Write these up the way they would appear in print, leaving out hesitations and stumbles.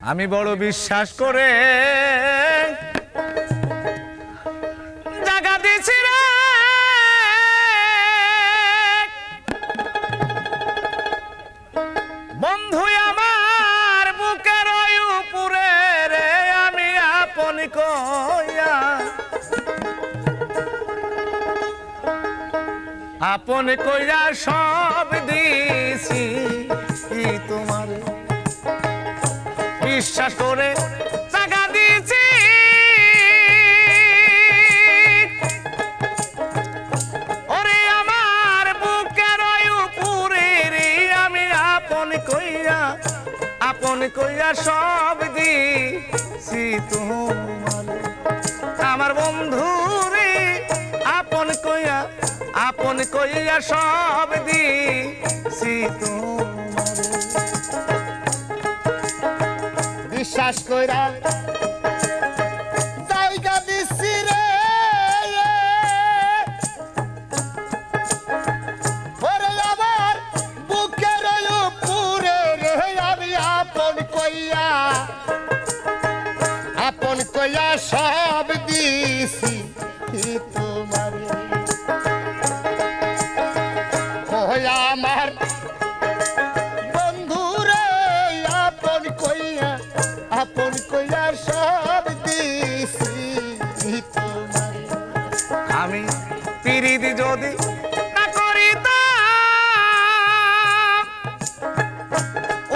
আমি বড় বিশ্বাস করে জায়গা দিছি রে বন্ধু আমার বুকের উপরে রে আমি আপন কইয়া সব দিছি তোমার বিশ্বাস করে জায়গা দিয়েছি ওরে আমার বুকের উপরে রে আমি আপন কইয়া সব দিছি তোমার আমার বন্ধু রে আপন কইয়া সব দিছি তোমার বিশ্বাস কইরা জায়গা দিছি রে ওরে আমার বুকের উপরে রে আমি আপন কইয়া সব দিছি তোমার ওয়া আমার বন্ধু রে আপন কইয়া সব দিছি তোমার আমি পিরিতি যদি না করিতাম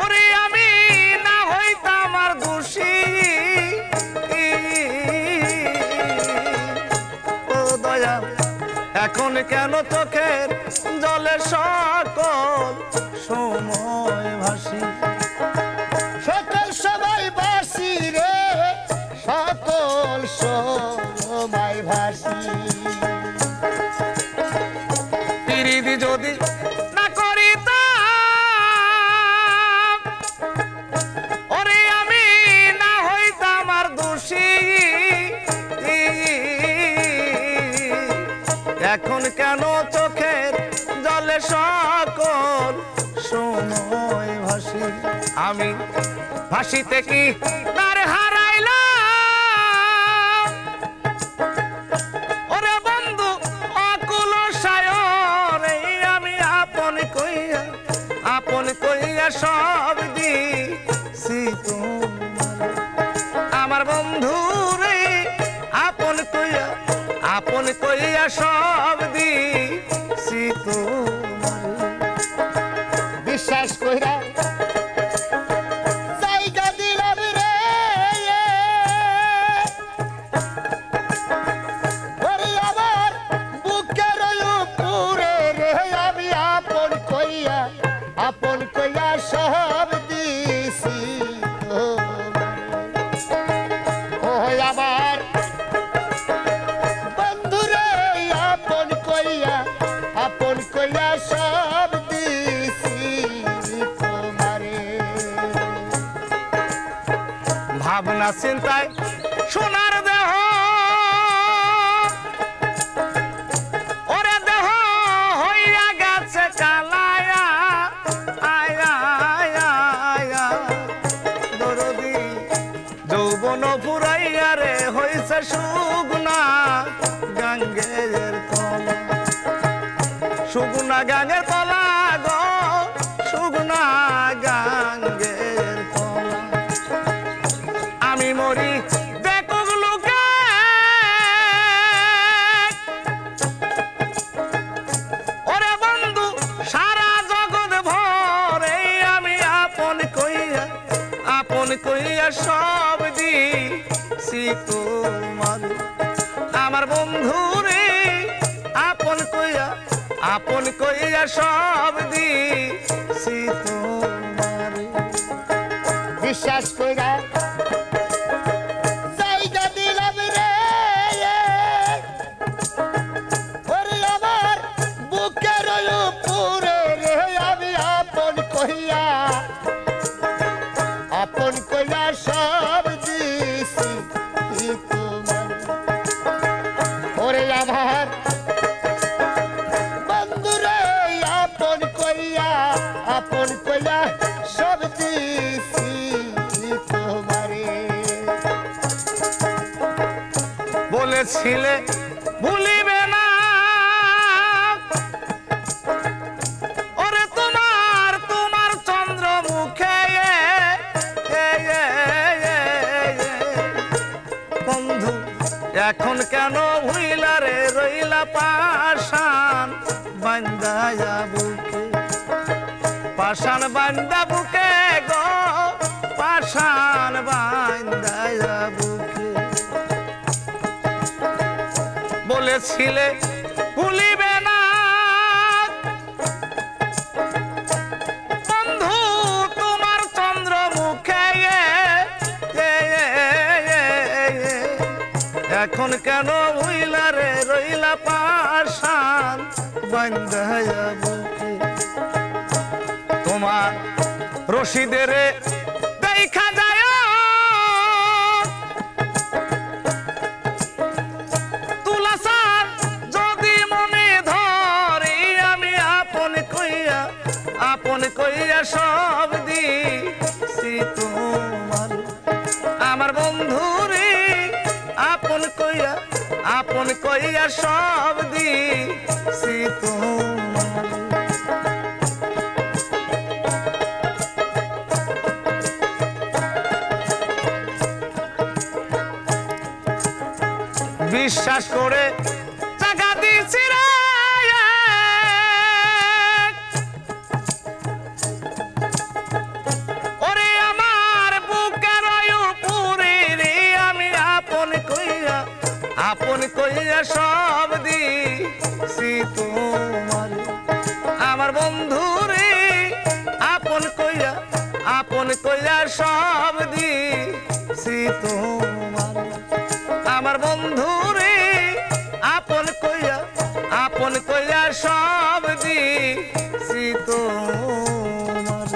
ওরে আমি না হইতাম আর দোষী ও দয়া এখন কেন চোখের জলে সকল সময় ভাসি সকল সময় ভাসি রে সকল সময় ভাসি পিরিতি যদি না করিতাম ওরে আমি না হইতাম আর দোষী এখন কেন চোখের জলে সকল সময় ভাসি আমি ভাসিতে কি তার হারাইলাম ওরে বন্ধু অকুল সায়রে আমি আপন কইয়া সব দিছি তোমার আমার বন্ধু রে আপন কইয়া সব দিছি তোমার বিশ্বাস কইরা জায়গা দিলাম রে ওরে আমার বুকের উপরে রে আমি আপন কইয়া সব দিছি ও আমার বন্ধু রে আপন কইয়া সব দিছি তোমারে ভাবনা চিন্তায় সোনার দেহ ওরে দেহ হইয়া গেছে কালায়া আয়া দরদি যৌবন ফুরাইয়া রে হইছে শুকনা গাঙ্গের তলা শুকনা গাঙ্গের তলা গো শুকনা গাঙ্গের তলা আমি মরি দেখুক লোকে ওরে বন্ধু সারা জগৎ ভরে আমি আপন কইয়া সব দিছি তোমার আমার বন্ধু রে আপন কইয়া সব দিছি তোমার বিশ্বাস কইরা জায়গা দিলাম রে ওরে আমার বুকের উপরে রে আমি আপন কইয়া সব দিছি তোমার ওরে আমার বন্ধু রে আপন কইয়া সব দিছি তোমার বলেছিলে ভুলিবে না ওরে তোমার তোমার চন্দ্র মুখে বন্ধু এখন কেন ভুইলা রে রইলা পাষাণ বান্দায়া বুকে পাষাণ বান্দা বুকে গো পাষাণ বান্দায়া বুকে বলেছিলে ভুলিবে না বন্ধু তোমার চন্দ্র মুখে এখন কেন ভুইলা রে রইলা পাষাণ বান্দায়া বুকে তোমার রশিদের দেখা যায় তুলাসার যদি মনে ধরে আমি আপন কইয়া সব দিছি তোমার আমার বন্ধু রে আপন কইয়া সব দিছি তোমার বিশ্বাস করে টাকা দিছি রে ওরে আমার বুকের উপরে রে আমি আপন কইয়া সব দিছি তোমার আমার বন্ধু রে আপন কইয়া সব দিছি তোমার আমার বন্ধু রে আপন কইয়া সব দিছি তোমার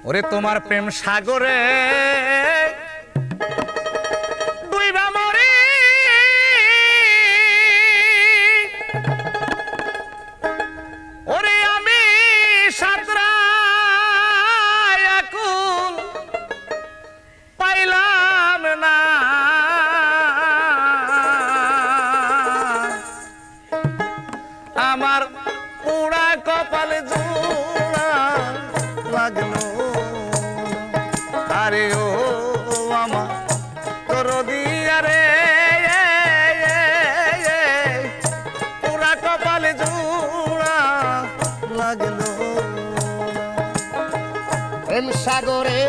ওরে তোমার প্রেম সাগরে ডুইবা মরি ওরে আমি সাতরা আকুল পাইলাম না আমার পুরা কপালে জোড়া লাগলো আরে ও আমার তোর দিয়া রে পুরা কপালে জোড়া লাগলো প্রেম সাগরে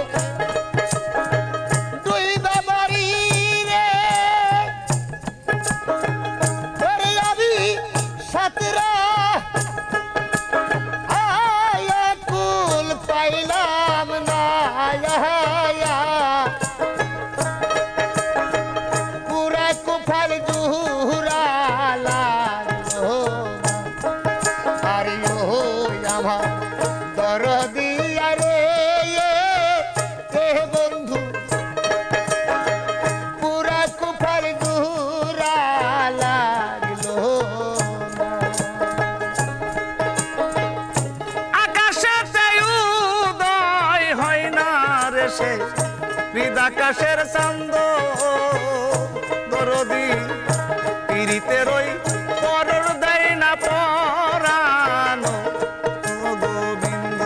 ডুইবা মরি রে ওরে আমি সাতরা আকুল পাইলাম না পুরা কুফাল জুহুরা লাগলো আরে ও আমার দরদিয়া রে বন্ধু পুরা কুফাল জুহুরা লাগলো আকাশেতে উদয় হয় না রে সে হৃদাকাশের চান্দ দরদি পিরিতে রই পরর দেয় না পরানো গোবিন্দ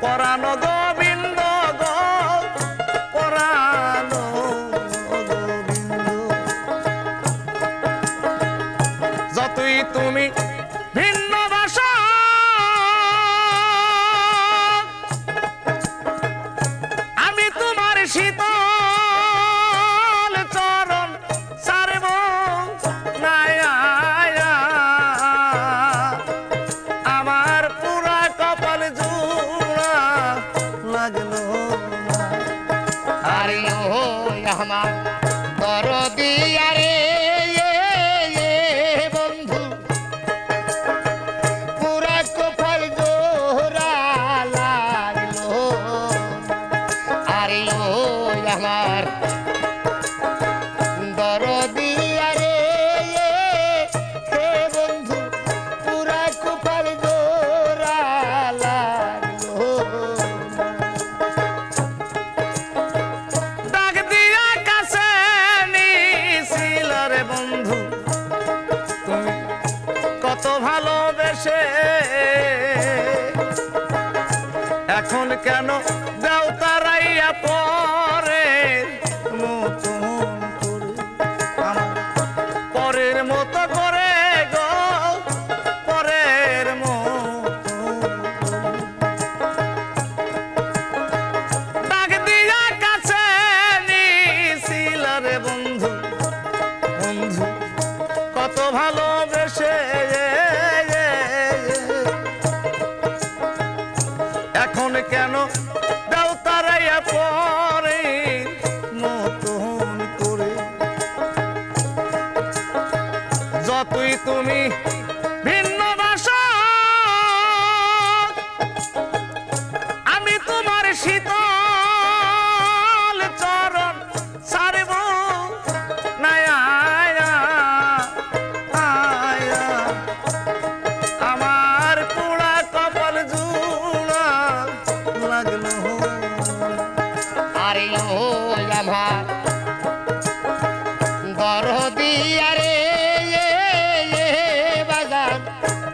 পরানো গোবিন্দ গো পরানো গোবিন্দ যতই তুমি ভিন্ন ভাষা আমি তোমার শীতল চরণ সারব না আমার পুরা কপাল জোড়া লাগলো না আরে ও আমার দরদিয়া রে বন্ধু পুরা কপাল জোড়া লাগলো আরে ও আমার দরদিয়া রে বন্ধু পুরা কপাল জোড়া লাগলো ডাক দিয়া কাছে কেন দেও তারাইয়া পরে নতুন করে আমার পরের মতো করে গো পরের মতো ডাক দিয়া কাছে নিছিল রে বন্ধু বন্ধু কত ভালোবেসে এখন কেন দাও তারাইয়া পরে নতুন করে যতই তুমি ভিন্ন ভাষা আমি তোমার শীতল চরণ ছাড়ব না আমার পোড়া কপাল জুড়া লাগলো আরে ও আমার দরদি আরে বাজান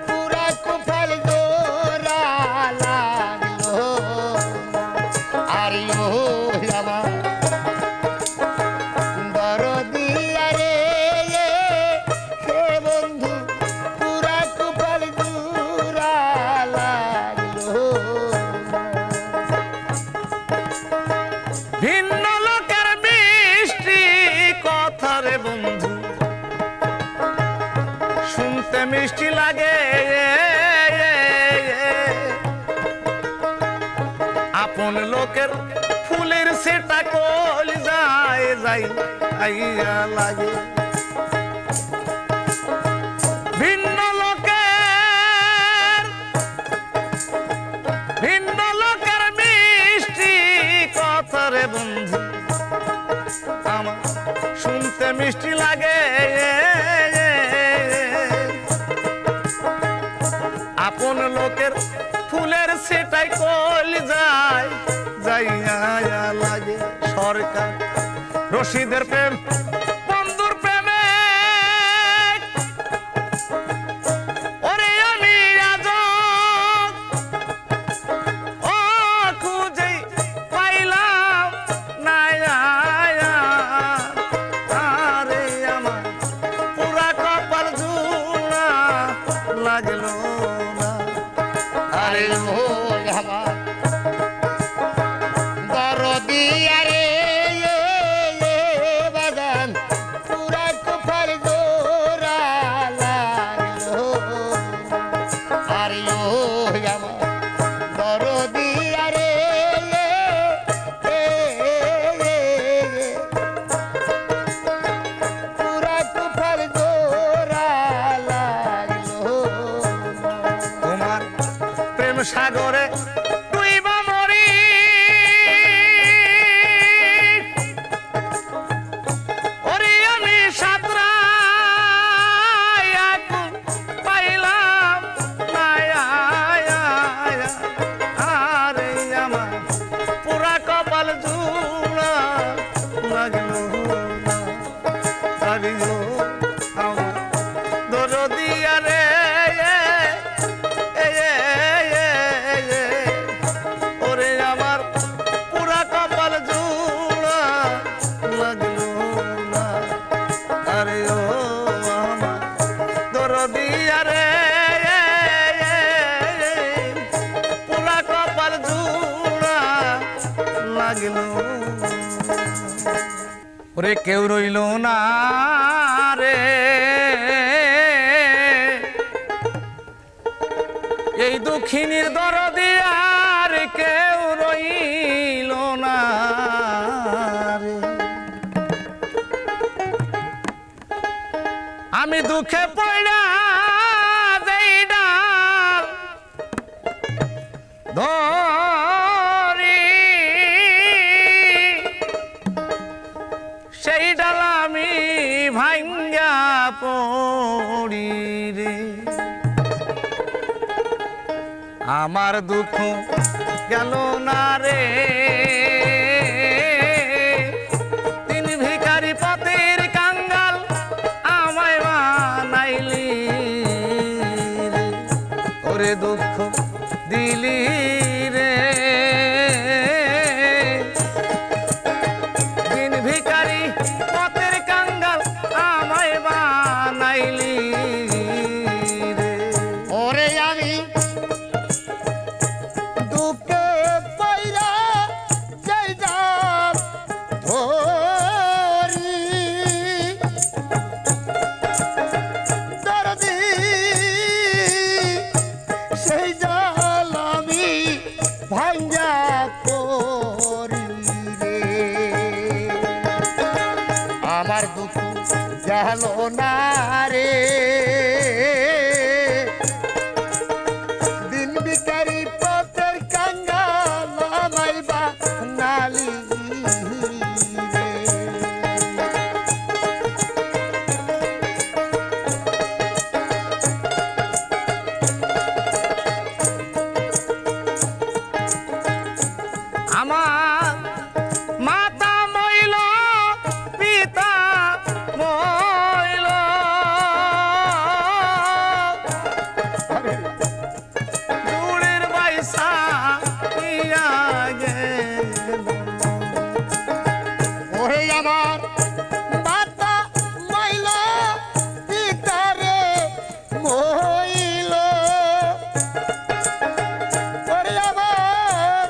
পুরা কুফল জোড়া লাগলো আরে ও আমার দরদি আরে হে বন্ধু পুরা কুফল জোড়া লাগলো ভিন্ন লোকের মিষ্টি কথা রে বন্ধু শুনতে মিষ্টি লাগে আপন লোকের ফুলের সেটা কল যায় যাই আইয়া লাগে ভিন্ন লোকের মিষ্টি কথা রে বন্ধু আমার শুনতে মিষ্টি লাগে আপন লোকের ফুলের সেটাই কল যায় যাইয়া লাগে সরকার রশিদের প্রেম বন্ধুর প্রেমে ওরে আমি আজ ও খুঁজে পাইলাম না আরে আমার পুরা কপাল জুড়া লাগলো না আরে ও আমার দরদি আরে বাজান পুরা কুফল জোড়া লাগলো আরে ও আমার দরদি আরে পুরা কুফল জোড়া লাগলো তোমার প্রেম সাগরে ডুইবা মরি ওরে আমি সাঁতরাই আগুন পাইলাম না আরে আমার পুরা কপাল জুড়া লাগলো না আরে ও আমার দরদি আরে ওরে আমার পুরা কপাল জুড়া লাগলো না আরে ও আমার দরদি আরে পুরা কপাল জুড়া লাগলো ওরে কেউ রইল না রে এই দুঃখিনীর দরদি আর কেউ রইল না রে আমি দুঃখে পড়া যেই ডাল ধরি সেই ডাল আমি ভাঙ্গা পড়ি রে আমার দুঃখ গেল না রে তিন ভিখারি পথের কাঙ্গাল আমায় বানাইলি রে ওরে দুঃখ দিলি রে গেল না রে দিন ভিখারি পথের কাঙ্গাল আমাইবা নালি আমার মাতা মইল পিতা মইল দূরের বাইসা ইয়া গেল ওরে আমার মাতা মইল পিতারে মইল ওরে আমার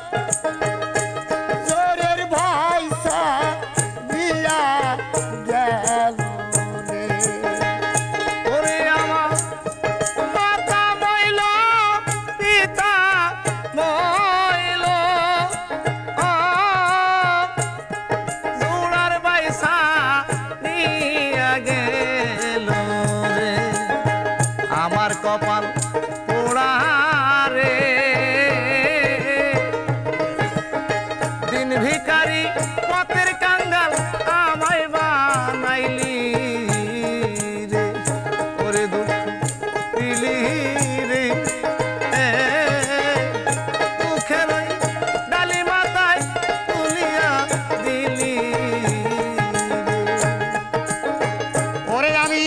জোরের ভাইসা দিয়া গেল রে ওরে আমার মাতা মইল পিতা মইল জোড়ার বাইসা নিয়া গেল রে আমার কপাল পোড়া রে দিন ভিখারি পথের কাঙ্গাল আমায় বানাইলি রে ওরে দুঃখ দিলি রে দুঃখের ওই ডালি মাথায় তুলিয়া দিলি ওরে আমি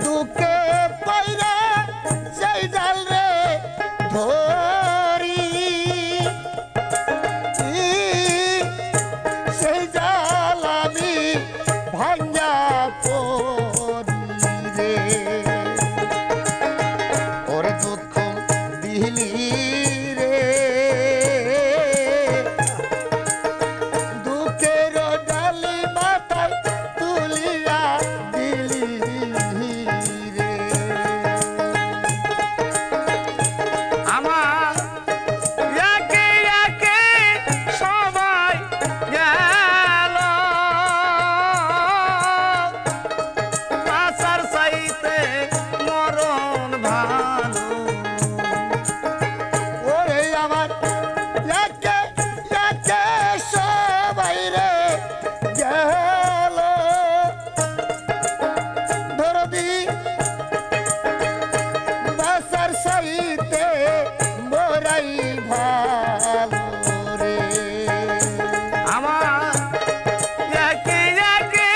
দুঃখে পইরা সেই জাল রে ধরি সেই জাল আমি ভাঙ্গা পড়ি রে ওরে দুঃখ দিলি রে দুঃখের ডালি মাথায় তুলিয়া দিলি রে আমার একে একে সবাই গেল আসার চাইতে মরণ ভালো ওরে আমার একে একে সবাই রে গেল ধরদি বাসার সাইতে মোরাই ভালো রে আমার একে একে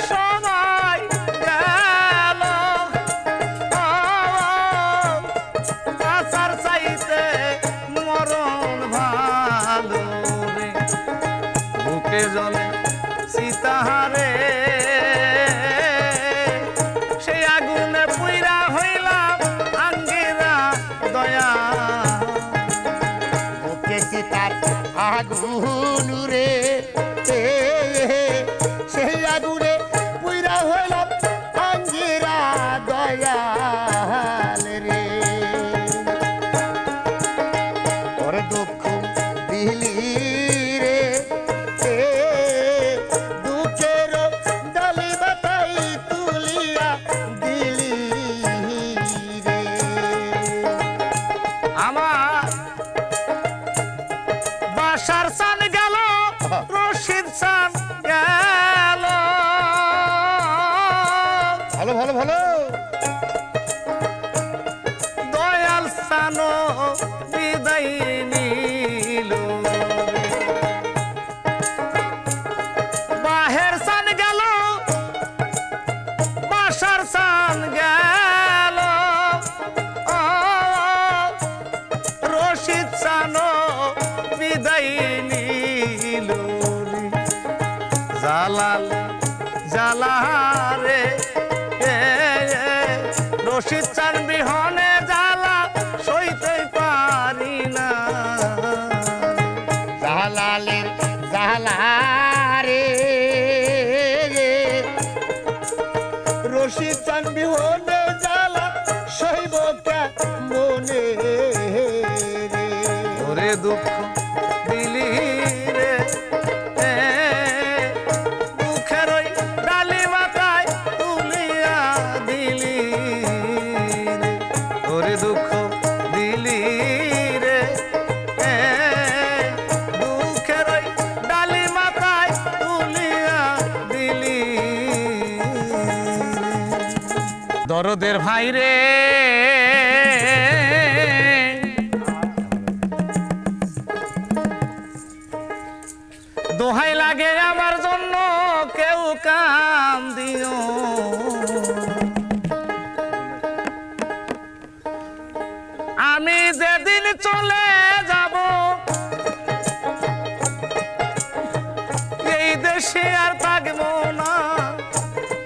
সবাই গেল আসার চাইতে মরণ ভালো রে বুকে জলে সীতাহারে সেই আগুনে পুইরা হইলাম আঙ্গিরা দয়া ওকে সীতার আগুন রে সেই আগুনে পুইরা হইলাম আঙ্গিরা দয়াল রে ওরে দুঃখ দিলি রে দুঃখের ডালি মাথায় তুলিয়া দিলি রে আমার বাসার সান গেল রশিদ সান গেল ভালো ভালো ভালো দয়াল সানো বিদায় নিল বাহের সান গেল বাসার সান গেল রশিদ সানো বিদায় নিল জালাল জালারে রশিদ চান বিহনে জ্বালা সইতে পারি না জালালের জালা রে রশিদ চান বিহনে জ্বালা সইব মনে রে ওরে দুঃখ দিলি রে দুঃখের ওই ডালি মাথায় দরদের ভাই রে দোহাই লাগে আমার জন্য কেউ কান দিও আমি যেদিন চলে যাব এই দেশে আর থাকবো না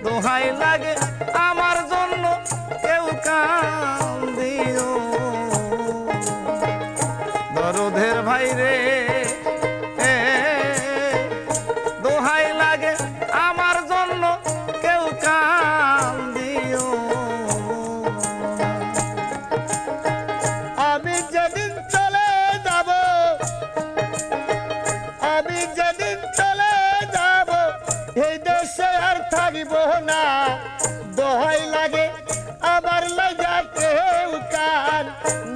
দোহাই লাগে আমার জন্য কেউ কান দিও দরদের ভাই রে দোহাই লাগে আমার জন্য কেউ কান দিও আমি যেদিন চলে যাব আমি যেদিন চলে যাব এই দেশে আর থাকিব না দোহাই লাগে আবার লাগা কেউ কান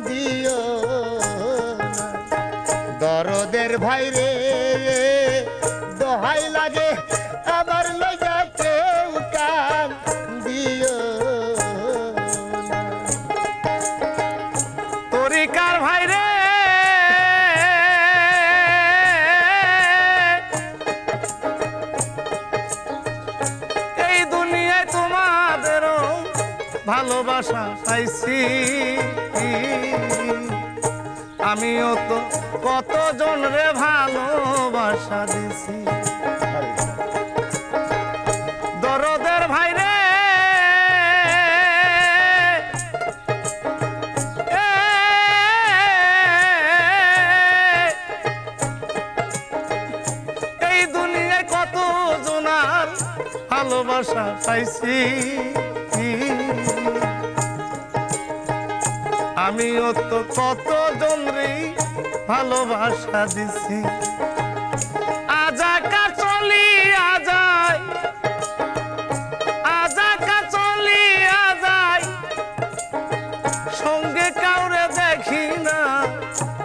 দিও না। দরদের ভাই রে দোহাই লাগে আবার লাগা কেউ কান দিও না। তরিকার ভাই রে এই দুনিয়ায় তোমাদেরও ভালোবাসা পাইছি আমিও তো কতজন রে ভালোবাসা দিছি দরদের ভাই রে এই দুনিয়ায় কত জনার ভালোবাসা পাইছি আমিও তো কত জনরই ভালোবাসা দিছি আজাকা চলিয়া যায় আজাকা চলিয়া যায় সঙ্গে কাউরে দেখি না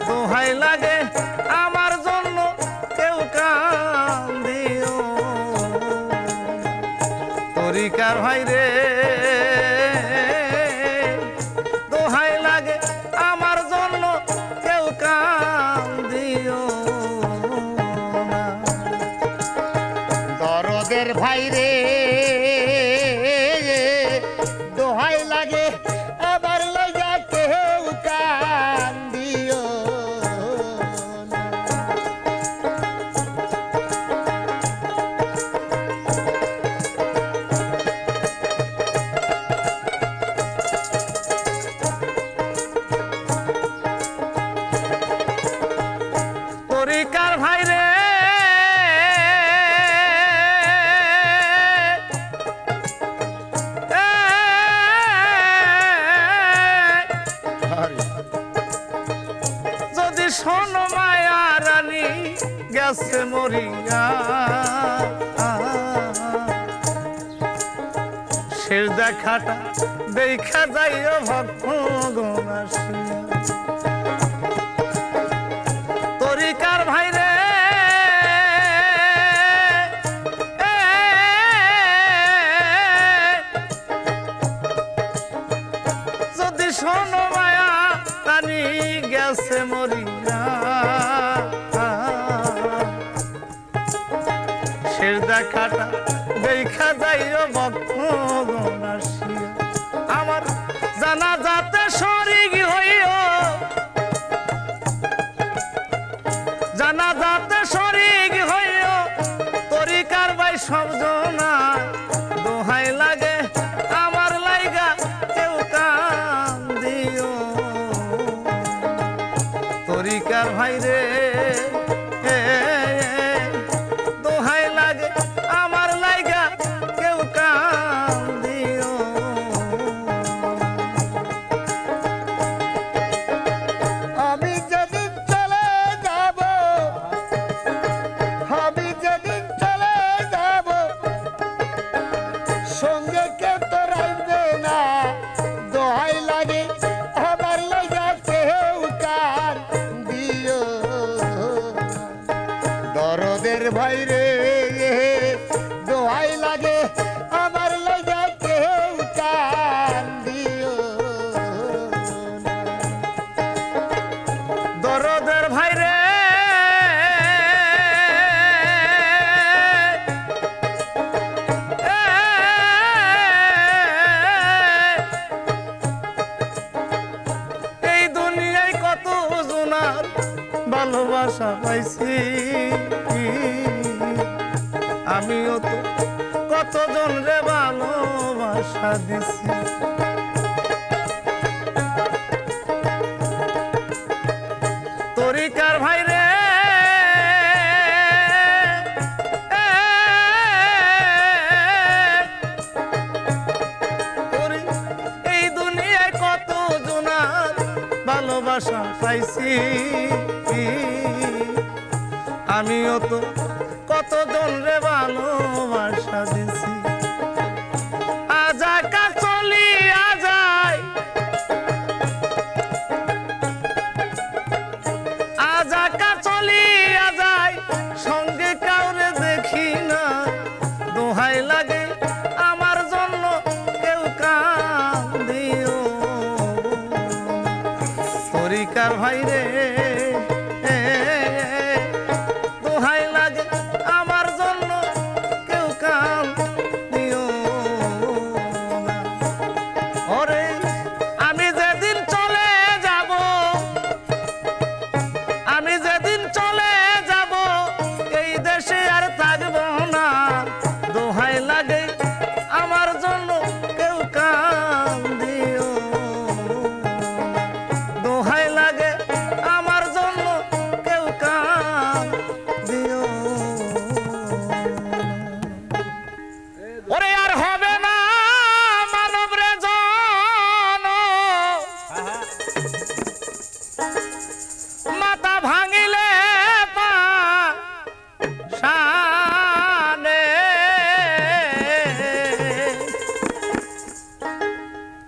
দোহাই লাগে আমার জন্য কেউ কান দিও তরিকার ভাই রে দোহাই লাগে আমার জন্য কেউ কান দিও না দরদের ভাই রে দোহাই লাগে আবার লাগা কেউ কান দিও না। তরিকার ভাই রে যদি শোনো মায়া রানী গেছে মরিয়া শেষ দেখাটা দেখা যাইও ভক্তগণ আসিয়া তরিকার ভাই রে যদি শোনো মায়া রানী গেছে মরিয়া শেষ দেখাটা দেখা যাইও ভক্তগণ আসিয়া আমার জানা যাতে শরীর হইও জানা যাতে শরীর হইও তরিকার ভাই সব জনা দোহাই লাগে আমার লাইগা কেউ কান দিও তরিকার ভাই রে দোহাই লাগে আমার লাইগা কেউ কান দিও আমি যেদিন চলে যাব আমি যেদিন চলে যাব সঙ্গে কেউ তো রাখবে না দোহাই লাগে আবার লাগা কেউ কান দিও দরদের ভাই রে দোহাই লাগে আমার লাগা কেউ কান আমিও তো কতজন রে ভালোবাসা দিছি। তরিকার ভাই রে এই দুনিয়ায় কত জনার ভালোবাসা পাইছি, আমিও তো কতজন রে ভালোবাসা দিছি। আজাকা চলিয়া যায়, আজাকা চলিয়া যায়, সঙ্গে কাউরে দেখি না। দোহাই লাগে আমার জন্য কেউ কাঁদিও। তরিকার ভাই রে দোহাই লাগে আমার জন্য কেউ কাঁদিও না। ওরে আমি যেদিন চলে যাব, আমি যেদিন চলে যাব, এই দেশে আর থাকবো না। দোহাই লাগে আমার জন্য কেউ কাঁদিও না। দোহাই লাগে আমার জন্য কেউ কাঁদিও না। ওরে আর হবে না মানব রে জন, মাথা ভাঙিলে পা শানে।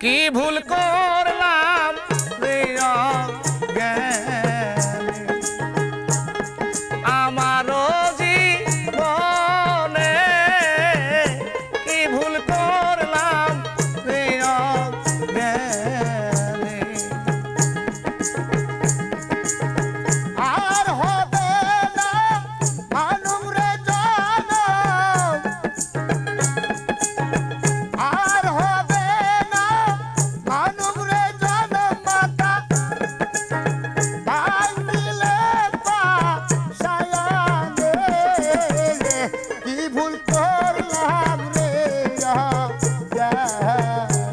কি ভুল করলাম রে অজ্ঞানে, আমারও জীবনে কি ভুল করলাম রে অজ্ঞানে। আর হবে না মানব রে জনম, আর হবে না মানব রে জনম, মাতা ভাঙিলে পা শায়ানে। কি ভুল করলাম রে অজ্ঞানে,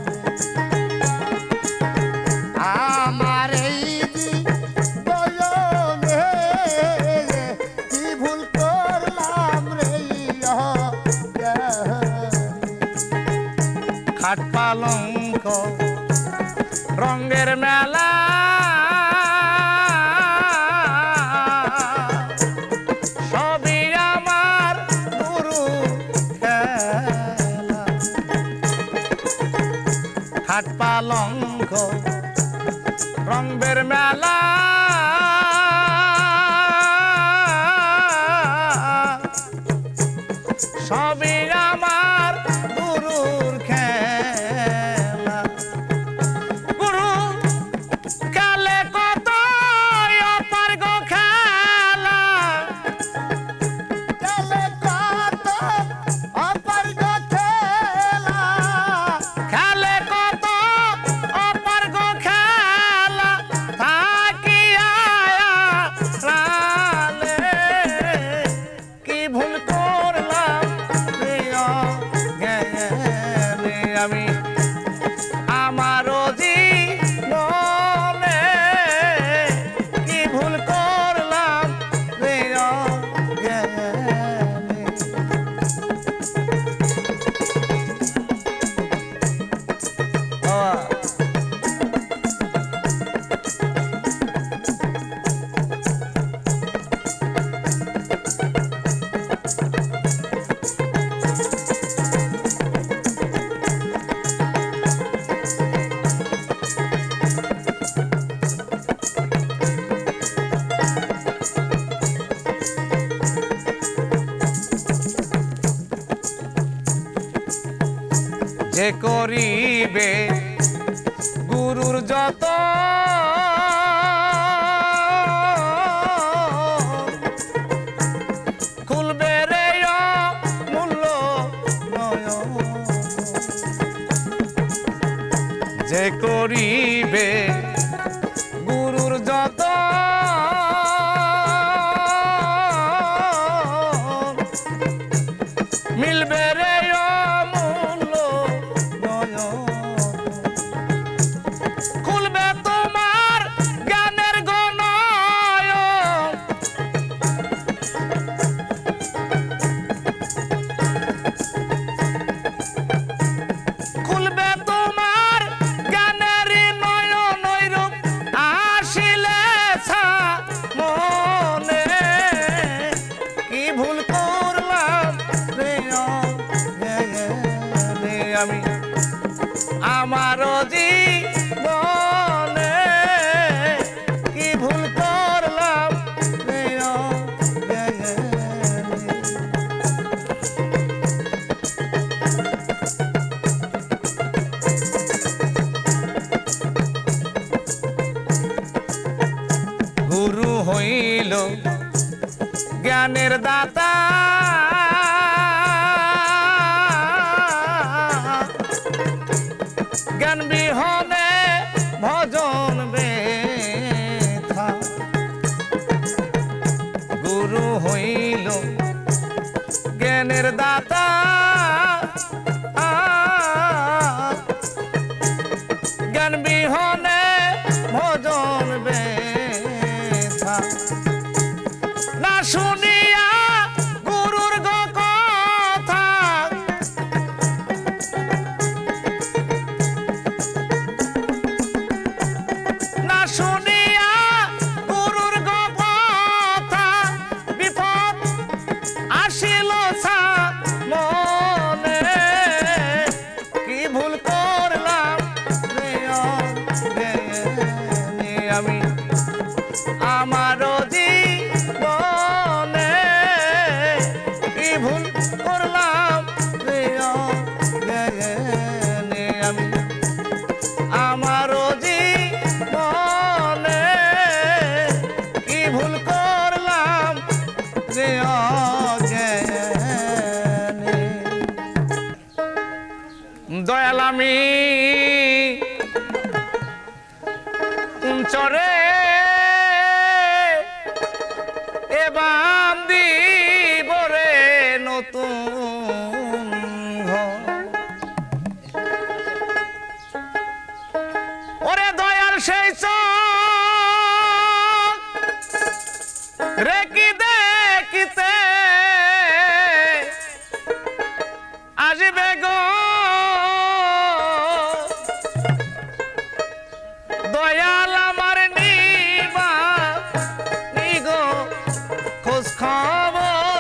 আমার এই জীবনে কি ভুল করলাম রে অজ্ঞানে। খাট পালঙ্ক রঙের মেলা, সবই আমার গুরু খেলা। খাট পালঙ্ক রঙের মেলা, সবই আমার গুরুর খেলা। গুরু খেলে কত অপার্গ খেলা, চলে কত অপার্গ খেলা, খেলে কত অপার্গ খেলা। থাকিয়া রালে কি ভুল করলাম রে অজ্ঞানে, আমি আমারও জীবনে কি ভুল করলাম রে অজ্ঞানে। যে করিবে গুরুর যত, খুলবে রে মূল্য নয়ন। যে করিবে গুরুর যত, জ্ঞানের দাতা জ্ঞান বিহনে ভজন ব্যথা না শুনিয়া গুরুর গো কথা না শুনিয়া গুরুর গো কথা বিপদ আসিল মনে কি ভুল করলাম আমি আমারও জীবনে কি ভুল করলাম আমি আমারও জীবনে কি ভুল করলাম দয়াল আমি চরে এবাম দিব রে নতুন ওরে দয়াল সেই চোখ রেখি দেখিতে আসবে গো দয়াল আমার নিবা নিগো খোঁজ খবর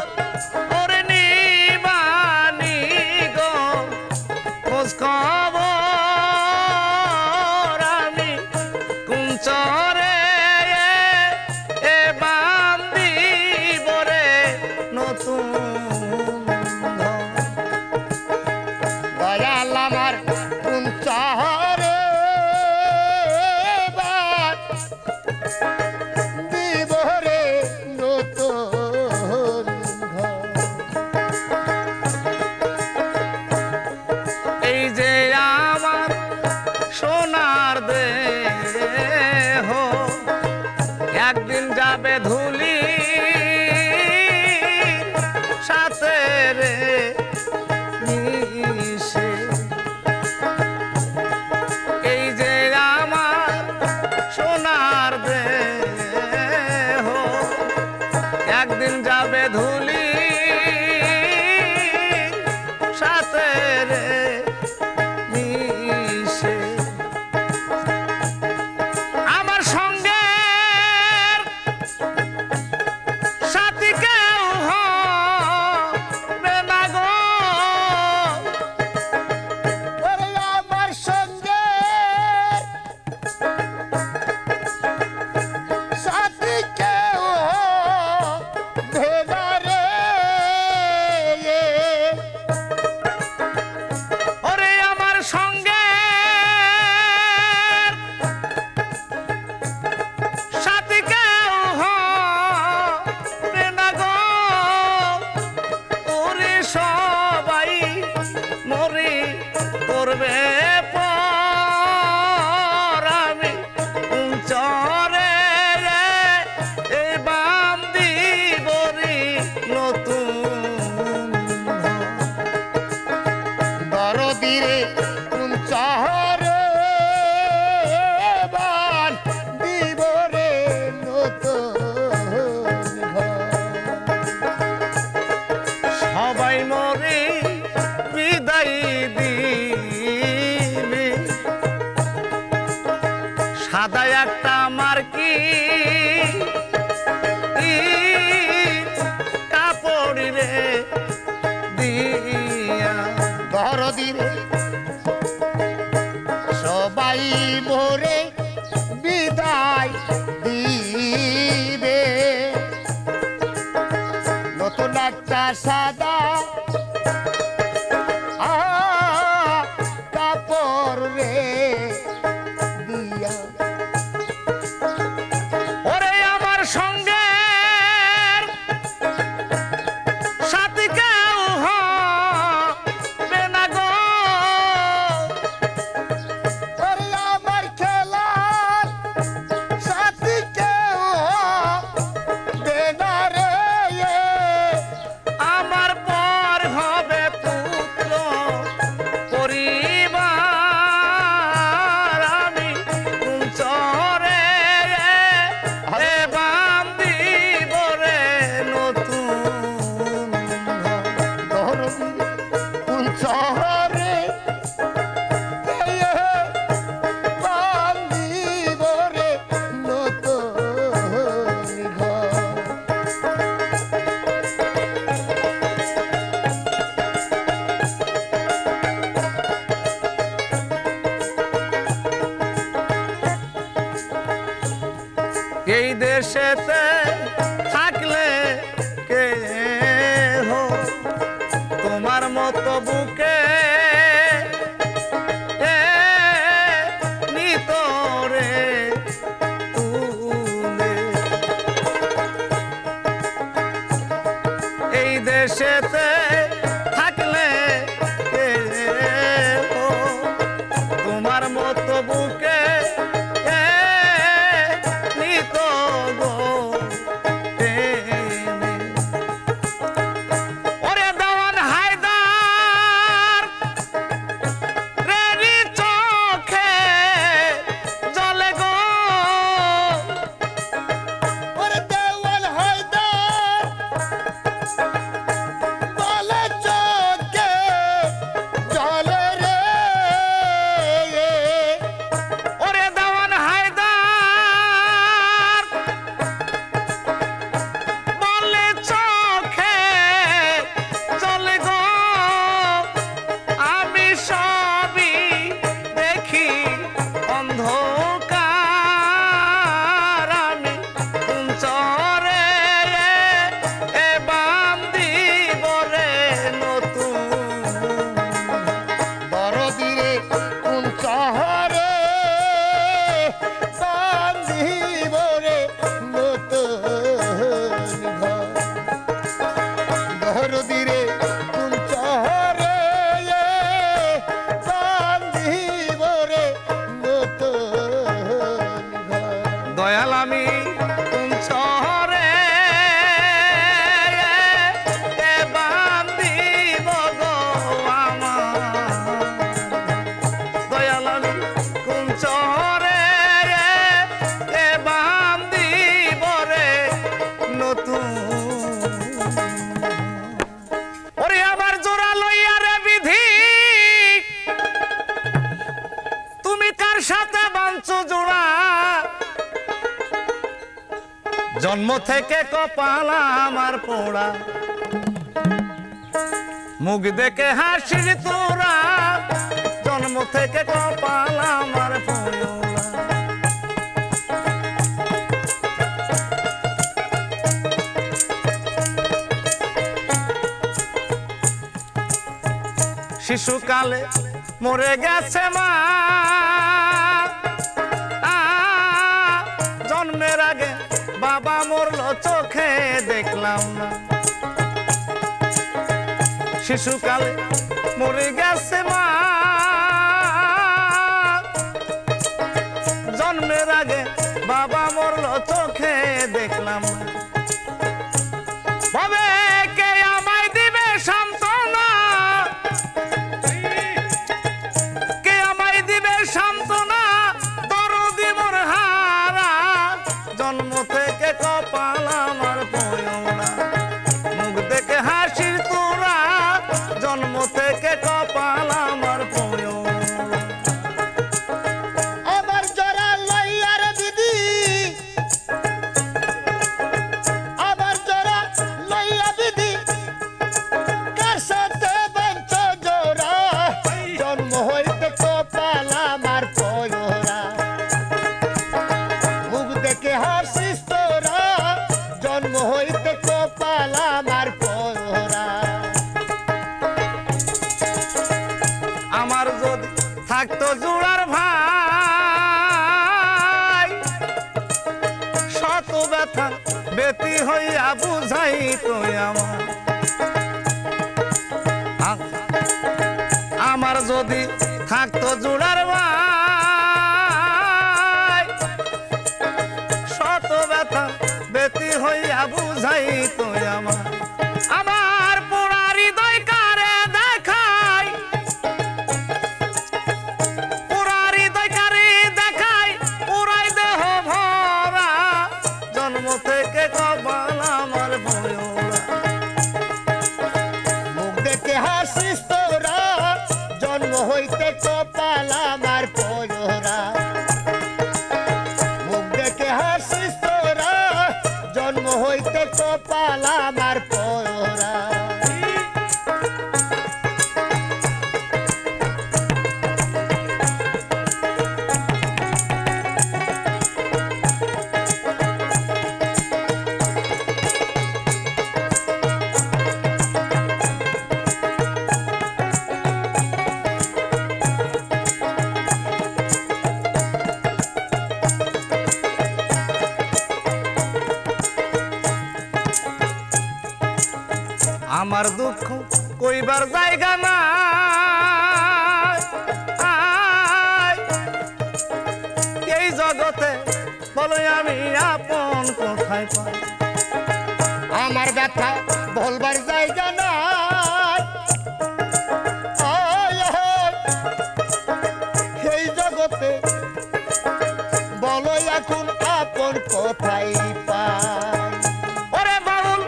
ওরে নিবা নিগো খোঁজ খবর আমি কুঞ্চরে এ বান্দি বরে নতুন দয়াল আমার কোন শহরে দিব রে নতুন এই যে আমার সোনার দেহ একদিন যাবে ধুলি সাথে রে মিশে এই যে আমার সোনার দেহ একদিন যাবে ধুলি সাথে রে মিশে আমার সঙ্গে সাথী কেউ হবে না গো ওরে আমার সঙ্গে সাথী কেউ ভেদারে ওরে আমার সঙ্গে সাথী কেউ হবে না গো ওরে সবাই মরি করবে পর আমি চরে এই বাম দিবরি নতুন দরদিরে কোন শহরে বান দিব রে নতুন সবাই মরে বিদায় দিবে সাদা একটা মার্কি কাপড় রে দিয়া দরদিরে সবাই মোরে বিদায় দিবে নতুন একটা সাদা কাপড় রে দিয়া ওরে আমার সঙ্গে সাথী কেউ হবে না গো ওরে আমার খেলার সাথী কেউ হবে না রে আমার পর শহরে বান্ধিব রে নতুন ঘর। এই দেশেতে থাকলে কে হো তোমার মতো বুকে নিতরে তুলে। এই দেশেতে থাকলে কে হো তোমার মতো বুকে দয়াল আমি কোন শহরে বান্ধিব গো আমার। দয়াল আমি কোন শহরে বান্ধিব রে নতুন। ওরে আবার জোড়া লইয়া রে বিধি তুমি কার সাথে বাঁধছো জোড়া। জন্ম থেকে কপাল আমার পোড়া মুখ দেখে হাসির তোরা। জন্ম থেকে কপাল আমার পোড়া। শিশুকালে মরে গেছে মা জন্মের আগে বাবা মরলো চোখে দেখলাম না। শিশুকালে মরে গেছে মা জন্মের আগে বাবা মরলো চোখে দেখলাম না। ভাবে কে আমায় দিবে সান্ত্বনা কে আমায় দিবে সান্ত্বনা দরদি মোর হারা। জন্ম থেকে কপাল আমার পোড়া মুখ দেখে হাসির তোরা। জন্ম থেকে কপাল আমার পোড়া। আমার জরা লইয়া রে দিদি আমার জরা লইয়া দিদি কার সাথে বাঁধছ জোড়া। জন্ম হইতে কপাল আমার পোড়া মুখ দেখে হাসিস তোরা। জন্ম হইতে কপাল আমার পোড়া। আমার যদি থাকতো জোড়ার ভাই শত ব্যথা বেতি হইয়া বুঝাই তো আমার যদি থাকতো জোড়ার ভাই শত ব্যথা বেতি হইয়া বুঝাই তো আমার পোড়া হৃদয় কারে দেখাই। পোড়া হৃদয় কারে দেখাই পুরাই দেহ ভরা। জন্ম থেকে কপাল আমার পোড়া মুখ দেখে হাসিস তোরা। আমার দুঃখ কইবার জায়গা না এই জগতে বলো আমি আপন কোথায় পাই আমার ব্যথা বলবার জায়গা না এই জগতে বলো এখন আপন কোথায় পাই ওরে বাউল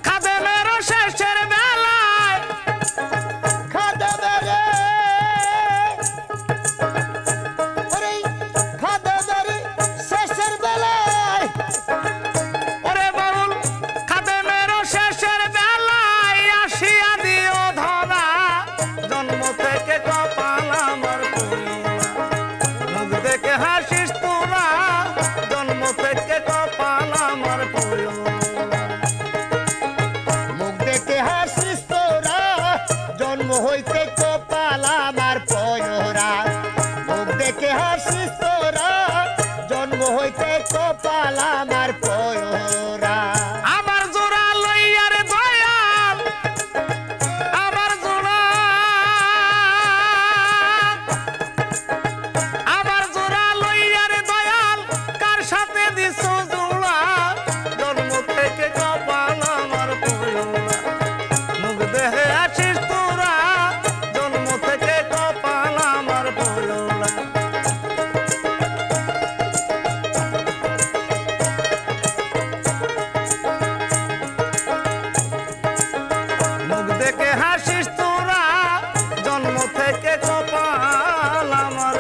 খাদেমের শেষের বেলায় খাদেমের ওরে খাদেমের শেষের বেলায় ওরে বাউল খাদেমের শেষের বেলায় আসিয়া দিও ধরা জন্ম থেকে কপাল আমার পুরোনা মুখ দেখে হাসিস তোরা জন্ম থেকে কপাল আমার পুরোনা মুখ দেখে হাসিস তোরা জন্ম হইতে কপাল আমার পয়রা মুখ দেখে হাসিস তোরা জন্ম হইতে কপাল আমার পয়রা আমার জোড়া লইয়ার দয়াল আমার জোড়া লইয়ার দয়াল কার সাথে দিছ জোড়া জন্ম থেকে কপাল আমার পুরোনা মুখ দেখে আসিস তোরা জন্ম থেকে কপাল আমার পুরোনা মুখ দেখে হাসিস তোরা জন্ম থেকে কপাল আমার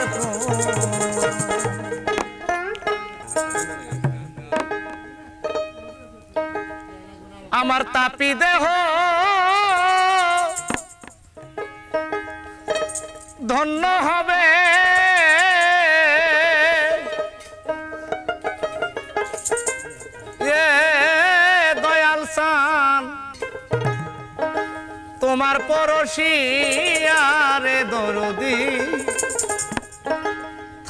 আমার তাপি দেহ ধন্য হবে এ দয়াল সান তোমার পরশি আরে দরদি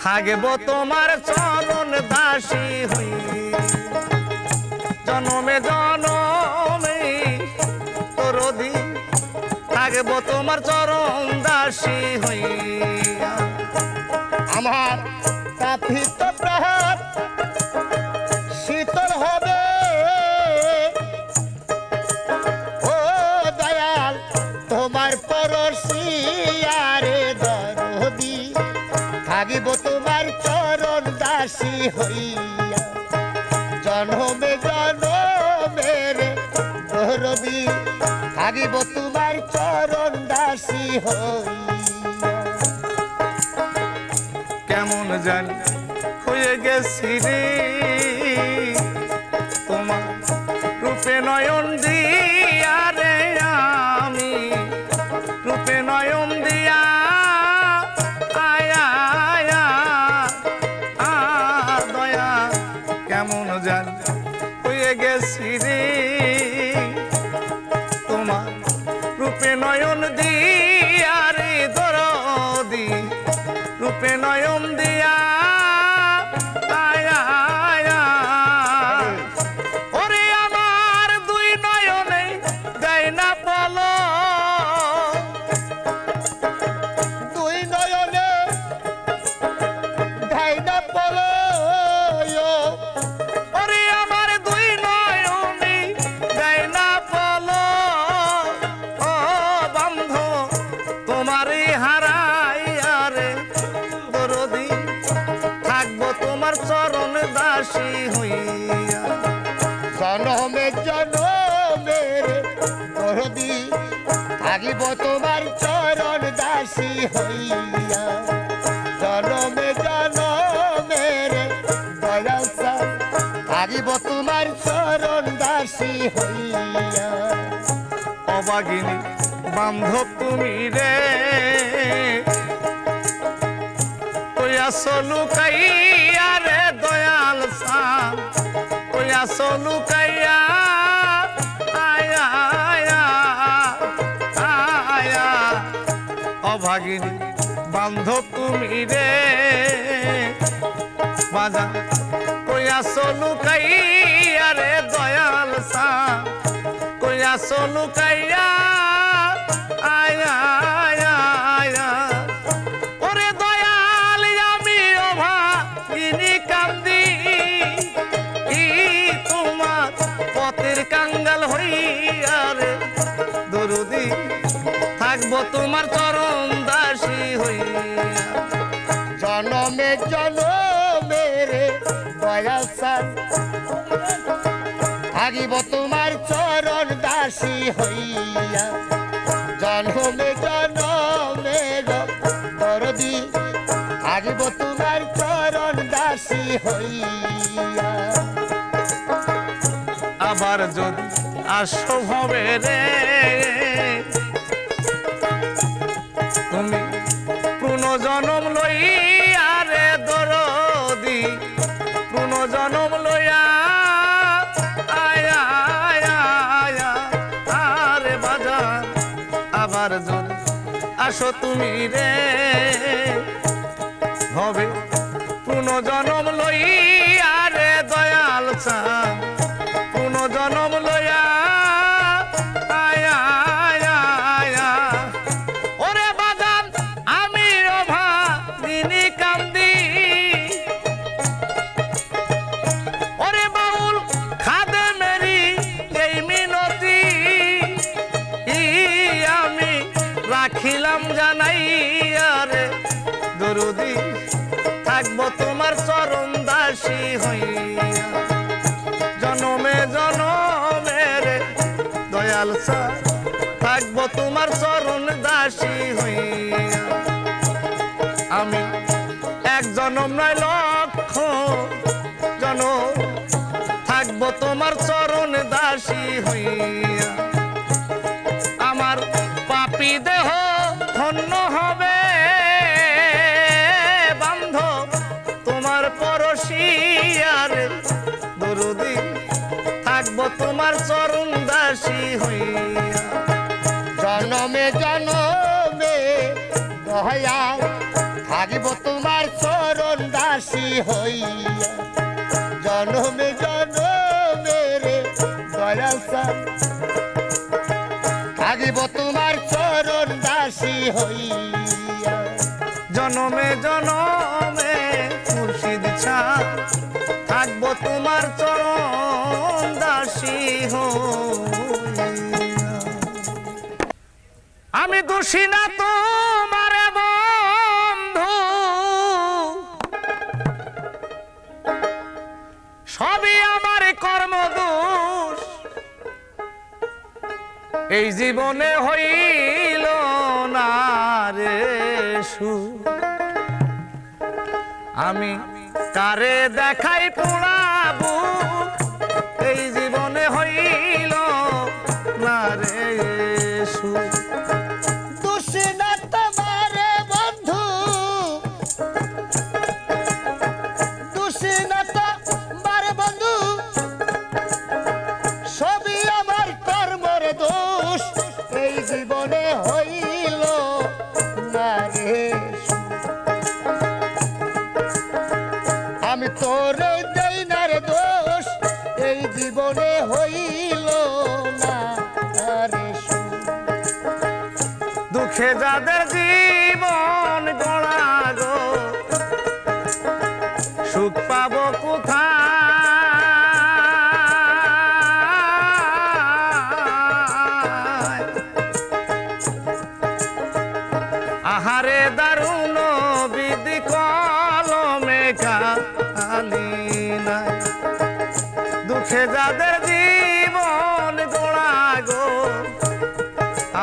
থাকব তোমার চরণ দাসী হই জনমে জনমে দরদি থাকব তোমার চরণ দাসী হইয়া আমার তাপিত প্রাণ শীতল হবে ও দয়াল তোমার পরশি আরে দরদি থাকিব তোমার চরণ দাসী হইয়া জনমে জনমের দরদি থাকিব তোমার চরণ দাসী হইয়া কেমন জানি হয়ে গেছি রে তোমার রূপে নয়ন দিয়া রে আমি রূপে নয়ন দিয়া আয়া আয়া আ দয়া কেমন জানি হয়ে গেছি রে তোমার রূপে নয়ন দিয়া রে দরদি রূপে নয়ন দিয়া আয়া আয়া ওরে আমার দুই নয়নে দেয় না পলো দুই নয়নে ধাই না পলো ওরে আমার দুই নয়নে দেয় না পলো ও বন্ধু তোমারই হারাইয়া রে দরদি থাকবো তোমার চরণ দাসী হইয়া জনমে জনমের দরদি থাকিব তোমার চরণ দাসী হইয়া জনমে জনমের দয়াল সান থাকিব তোমার চরণ দাসী হইয়া অবাগিনী বান্ধব তুমি রে কইয়া লুকাইয়া রে দয়াল সান কইয়া লুকাইয়া আয়া আয়া আয়া অভাগিনী বান্ধব তুমি রে বাজা কইয়া লুকাইয়া রে দয়াল সান আসো লুকাইয়া আয়া আয়া ওরে দয়াল আমি অভাগিনী কান্দি তোমার পথের কাঙ্গাল হইয়া রে দরদি থাকবো তোমার চরণ দাসী হইয়া জনমে জনমে রে দয়াল সান থাকিব তোমার চরণ দাসী হইয়া জনমে জনমে দরদি থাকিব তোমার চরণ দাসী হইয়া আবার যদি আসো হবে রে তুমি পুনর্জন্ম লইয়া রে দরদি পুনর্জন্ম লইয়া আয়া আয়া আয়া আরে বাজার আবার যদি আসো তুমি রে হবে পুনর্জন্ম লইয়া রে দয়াল চাঁদ পুনর্জন্ম লইয়া আয়া আয়া আয়া ওরে বাজান আমি অভাগিনী কান্দি ওরে বাউল খাদে মেরি এই মিনতি আমি রাখিলাম জানাইয়া রে দরদি থাকবো তোমার চরণ দাসী হইয়া জনমে জনমে রে দয়াল সান থাকবো তোমার চরণ দাসী হইয়া আমি এক জনম নয় লক্ষ জনম থাকবো তোমার চরণ দাসী হইয়া আমার পাপী দেহ ধন্য হবে বান্ধব তোমার পরশিয়ার দরদি থাকবো তোমার চরণ দাসী হইয়া জনমে জনমে দয়াল থাকিব তোমার চরণ দাসী হইয়া জনমে জনমে রে দয়াল সান থাকিব তোমার চরণ দাসী হইয়া জনমে জনমে মুর্শিদ ছাড় থাকবো তোমার চরণ দাসী হইয়া আমি দোষী না তোমার বন্ধু সবই আমার কর্মদোষ এই জীবনে হইল না রে সুখ আমি কারে দেখাই পোড়াবো এই জীবনে হইল না রে সুখ দোষী না তোমার বন্ধু দোষী না তোমার বন্ধু সবই আমার কর্মের দোষ এই জীবনে হইল না রে আমি তোরে দেই না রে দোষ এই জীবনে হইল না রে দুঃখে যাদের জীবন গড়া গো সুখ পাবো কোথায় আহারে দারুণ বিধি কলমে খালি নাই দুঃখে যাদের জীবন গোড়া গো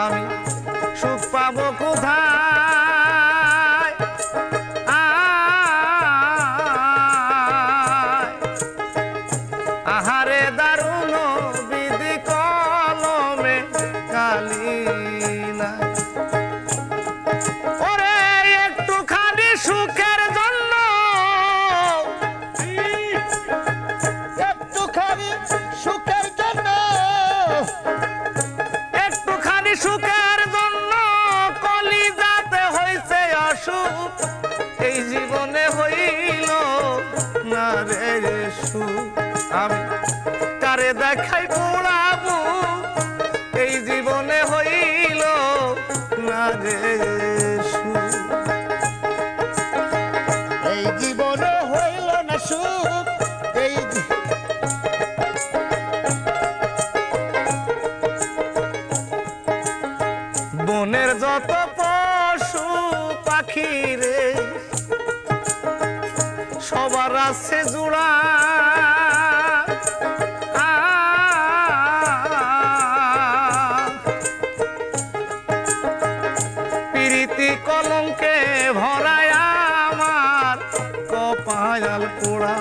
আমি সুখ পাবো কোথায় আহারে দারুণ বিধি কলমে কালি নাই ওরে একটুখানি সুখের জন্য একটুখানি সুখের জন্য একটুখানি সুখের জন্য কলিজাতে হইছে অসুখ এই জীবনে হইল না রে সুখ আমি কারে দেখাই পোড়াবো বনের যত পশু পাখি রে সবার আছে জোড়া প্রীতি কলঙ্কে ভরায় আমার কপাল পোড়া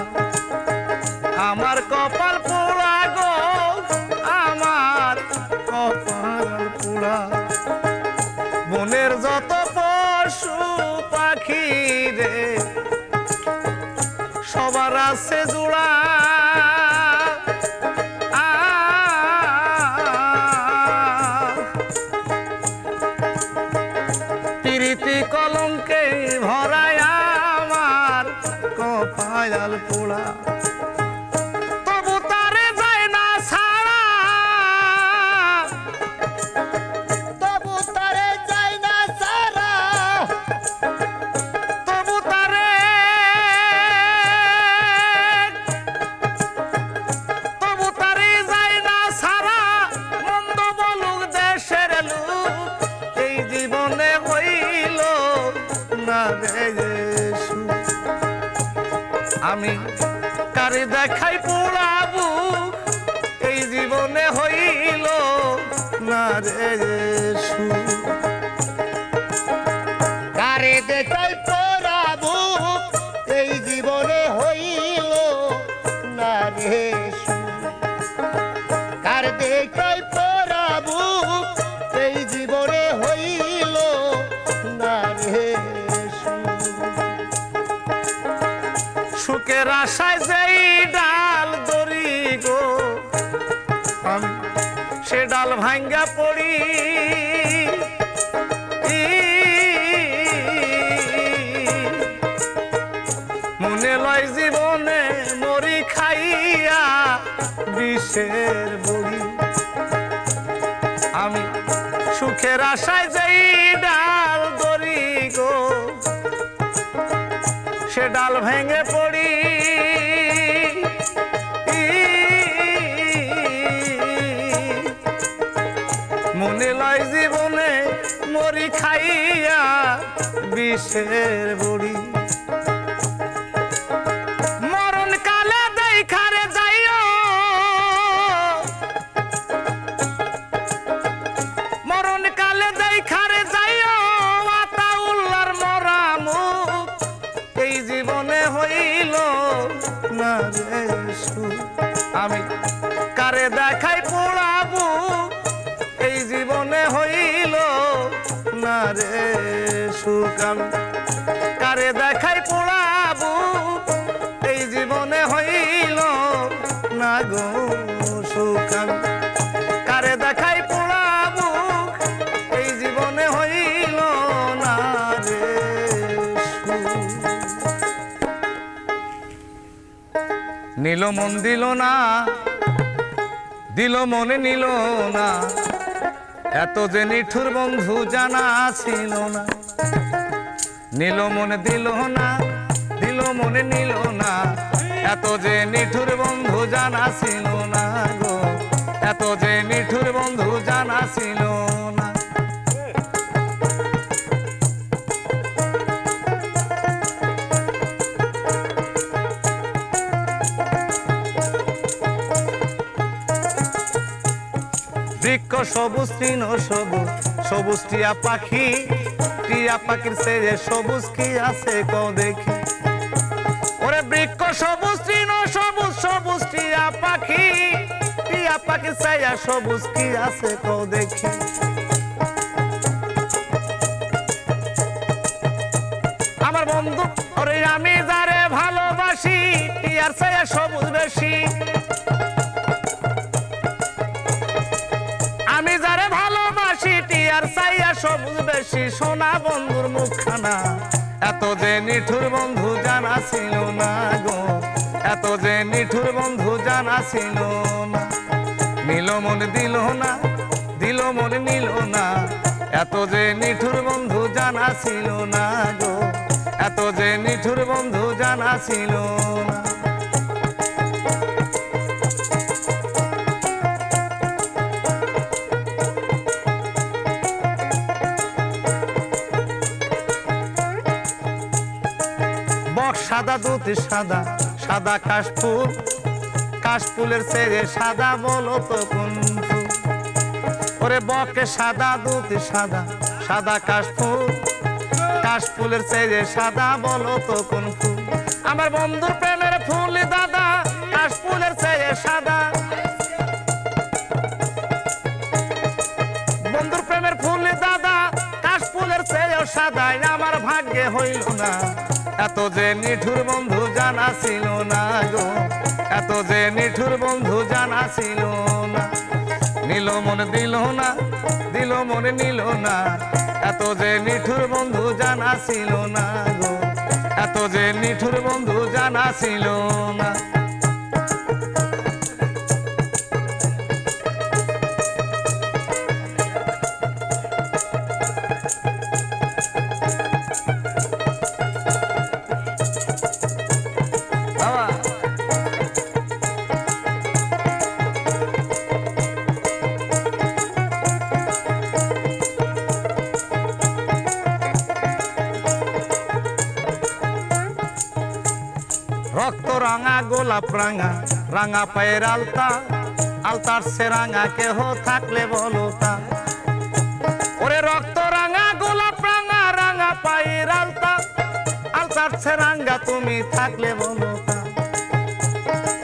আমার কপাল পোড়া গো আমার কপাল পোড়া বনের যত পশু পাখি রে সবার আছে জোড়া প্রীতি কলঙ্কে ভরায় আমার কপাল পোড়া তবু তারে যায় না ছাড়া তবু তারে যাই না সারা তবু তারে যায় না ছাড়া মন্দ বলুক দেশের লোক এই জীবনে হইল না রে সুখ। আমি কারে দেখাই পোড়াবো এই জীবনে হইল না রে সুখ। কারে দেখাই পরাবু এই জীবনে হইল না রে সুখ। কার দেখাই পরাবু এই জীবনে হইল না রে সুখ। সুখের আশায় যেই ডাল দড়ি গো আমি সে ডাল ভাঙ্গা পড়ি মনে লয় জীবনে মরি খাইয়া বিষের বড়ি আমি সুখের আশায় যেই ডাল দড়ি গো সে ডাল ভেঙে পড়ি মনে লয় জীবনে মরি খাইয়া বিষের বড়ি মরণ কালে দেখারে যাইও মরণ কালে দেখারে যাইও আতাউল্লাহর মরা মুখ এই জীবনে হইল না রে সুখ। আমি কারে দেখাই পোড়াবো এই জীবনে হইল না রে সুখ। আমি কারে দেখাই পোড়াবো এই জীবনে হইল না গো সুখ। আমি কারে দেখাই পোড়াবো এই জীবনে হইল না রে সুখ। নিল মন দিল না দিল মনে নিল না এত যে নিঠুর বন্ধু জানা ছিল না নিল মনে দিল না দিল মনে নিল না এত যে নিঠুর বন্ধু জানা ছিল না গো এত যে নিঠুর বন্ধু জানা ছিল না বৃক্ষ সবুজ তৃণ সবুজ সবুজ টিয়া পাখির চেয়ে সবুজ কি আছে কও দেখি ওরে বৃক্ষ সবুজ তৃণ সবুজ সবুজ টিয়া পাখির চেয়ে সবুজ কি আছে কও দেখি আমার বন্ধু ওরে আমি যারে ভালোবাসি টিয়ার চেয়ে সবুজ বেশি আমি যারে ভালোবাসি টিয়ার চাইয়া সবুজ বেশি সোনা বন্ধুর মুখখানা এত যে নিঠুর বন্ধু জানা ছিল না গো এত যে নিঠুর বন্ধু জানা ছিল না নিল মন দিল না দিল মন নিল না এত যে নিঠুর বন্ধু জানা ছিল না গো এত যে নিঠুর বন্ধু জানা ছিল না সাদা দুধ সাদা সাদা কাশফুল, কাশফুলের চেয়ে সাদা বলো তো কোন ফুল? ওরে বকে সাদা দুধ সাদা সাদা কাশফুল, কাশফুলের চেয়ে সাদা বলো তো কোন ফুল? আমার বন্ধুর প্রেমের ফুল দাদা কাশফুলের চেয়ে সাদা, বন্ধুর প্রেমের ফুল দাদা কাশফুলের চেয়ে সাদা। আমার ভাগ্যে হইল না এত যে নিঠুর বন্ধু জানা ছিল না গো, এত যে নিঠুর বন্ধু জানা ছিল না। নিল মন দিল না, দিল মন নিল না, এত যে নিঠুর বন্ধু জানা ছিল না গো, এত যে নিঠুর বন্ধু জানা ছিল না। রক্ত রাঙা গোলাপ রাঙা রাঙা পায়ের আলতা, আলতার সে রাঙা কেহ থাকলে বলো তা। ওরে রক্ত রাঙা গোলাপ রাঙা রাঙা পায়ের আলতা, আলতার সে রাঙা তুমি থাকলে বলো তা।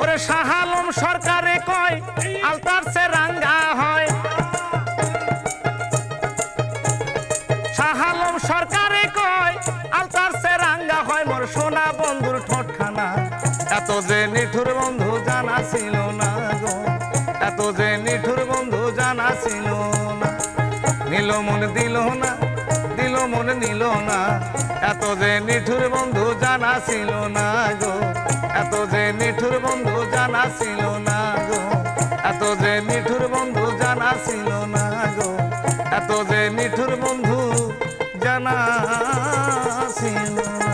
ওরে শাহ আলম সরকারে কয় আলতার সে রাঙা হয়, শাহ আলম সরকারে কয় আলতার সে রাঙা হয়। মোর সোনা বন্ধুর ঠোঁটখানা এত যে নিঠুর বন্ধু জানা ছিল না গো, এত যে নিঠুর বন্ধু জানা ছিল না। নিল মন দিল না, দিল মন নিল না, এত যে নিঠুর বন্ধু জানা ছিল না গো, এত যে নিঠুর বন্ধু জানা ছিল না গো, এত যে নিঠুর বন্ধু জানা ছিল না গো, এত যে নিঠুর বন্ধু জানা ছিল না।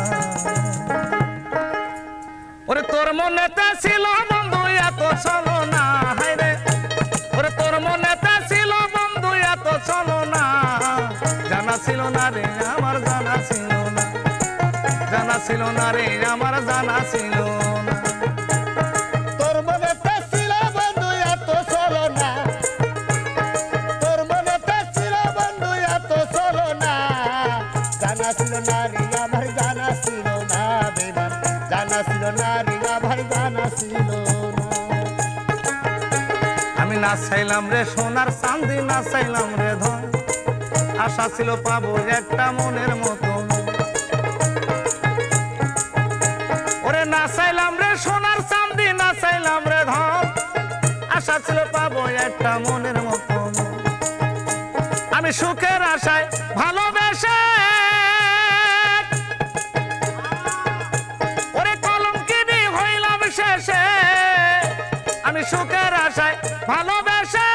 ওরে তোর মনেতে ছিল বন্ধু এত চলো না, হায়রে ওরে তোর মনেতে ছিল বন্ধু এত চলো না, জানা ছিল না রে আমার জানা ছিল না, জানা ছিল না রে আমার জানা ছিল না। তোর মনেতে ছিল বন্ধু এত চলো না, তোর মনেতে ছিল বন্ধু এত চলো না, জানা ছিল না রে আমার জানা ছিল না বেমান, জানা ছিল না রে আমার জানা ছিল না। আমি না চাইলাম রে সোনার চাঁদি, না চাইলাম রে ধন, আশা ছিল পাবো একটা মনের মতো। ওরে না চাইলাম রে সোনার চাঁদি, না চাইলাম রে ধন, আশা ছিল পাবো একটা মনের মতো। আমি সুখের আশায় ভালোবেসে ওরে কলঙ্কিনী হইলাম শেষে, আমি সুখের আশায় ভালোবেসে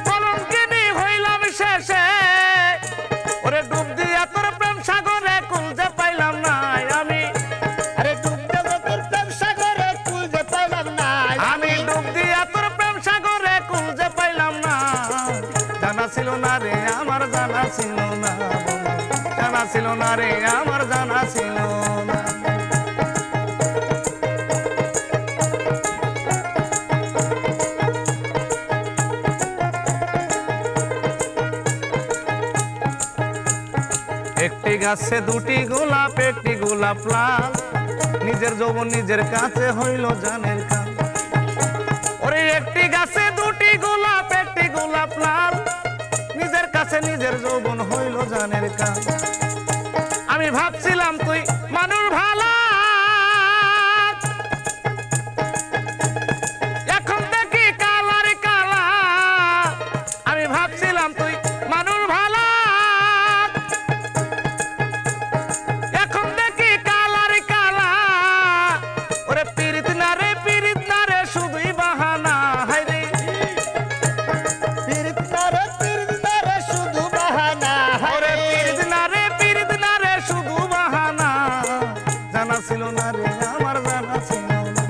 কলঙ্কিনী হইলাম শেষে। ওরে ডুব দিয়া তোর প্রেম সাগরে কুল যে পাইলাম না আমি, আরে ডুব দেব তোর প্রেম সাগরে কুল যে পাইলাম না আমি ডুব দিয়া তোর প্রেম সাগরে কুল যে পাইলাম না। জানা ছিল না রে আমার জানা ছিল না, জানা ছিল না রে আমার জানা ছিল না। একটি গাছে দুটি গোলাপ, একটি গোলাপ লাল, নিজের যৌবন নিজের কাছে হইল জানের কাল। ওরে একটি গাছে দুটি গোলাপ, একটি গোলাপ লাল, নিজের কাছে নিজের যৌবন হইল জানের কাল। আমি ভাবছিলাম তুই মানুষ ভালা, এখন দেখি কালার কালা। আমি ভাবছিলাম তুই মানুষ ভালা, এখন দেখি কালার কালা। ওরে পীড়িত না রে শুধুই বাহানা, হায়রে পীড়িত না রে শুধু বাহানা, ওরে পীড়িত না রে শুধু বাহানা। জানা ছিল না রে আমার জানা ছিল না,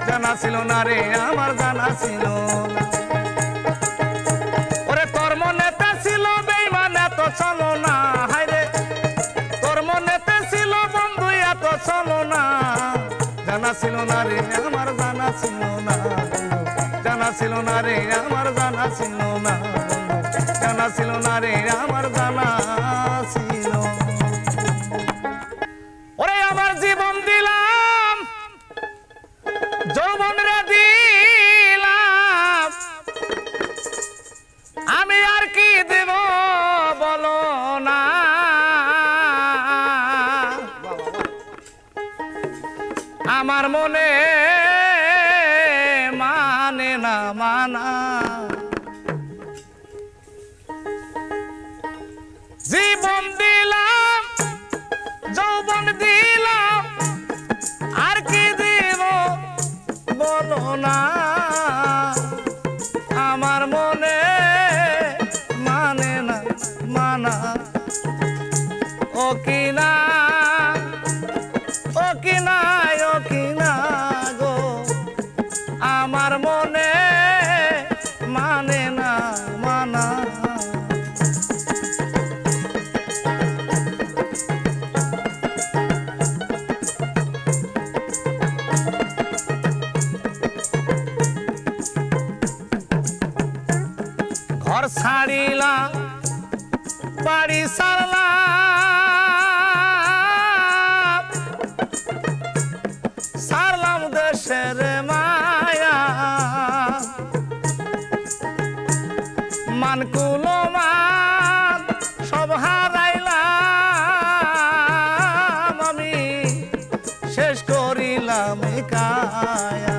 জানা ছিল না রে আমার জানা ছিল না। ওরে তোর মনেতে ছিল বেঈমান এত চলো না, হায়রে তোর ছিল না রে আমার জানা ছিল না বন্ধু জানা ছিল না রে আমার জানা ছিল না বন্ধু জানা ছিল না রে আমার জানা ছিল ওরে আমার জীবন দিলাম যৌবন রে দিলাম আমি আর কি দেব বলো না আমার মনে মানে না মানা জীবন দিলাম যৌবন দিলাম আর কি দেব বলো না আমার মনে মানে না মানা ও কিনা ও কিনা ও কিনা গো আমার মনে মানে না মানা ঘর ছাড়িলাম বাড়ি সারলাম সারলাম দেশের মায়া মানকুলো মান সব হারাইলাম আমি শেষ করিলাম কায়া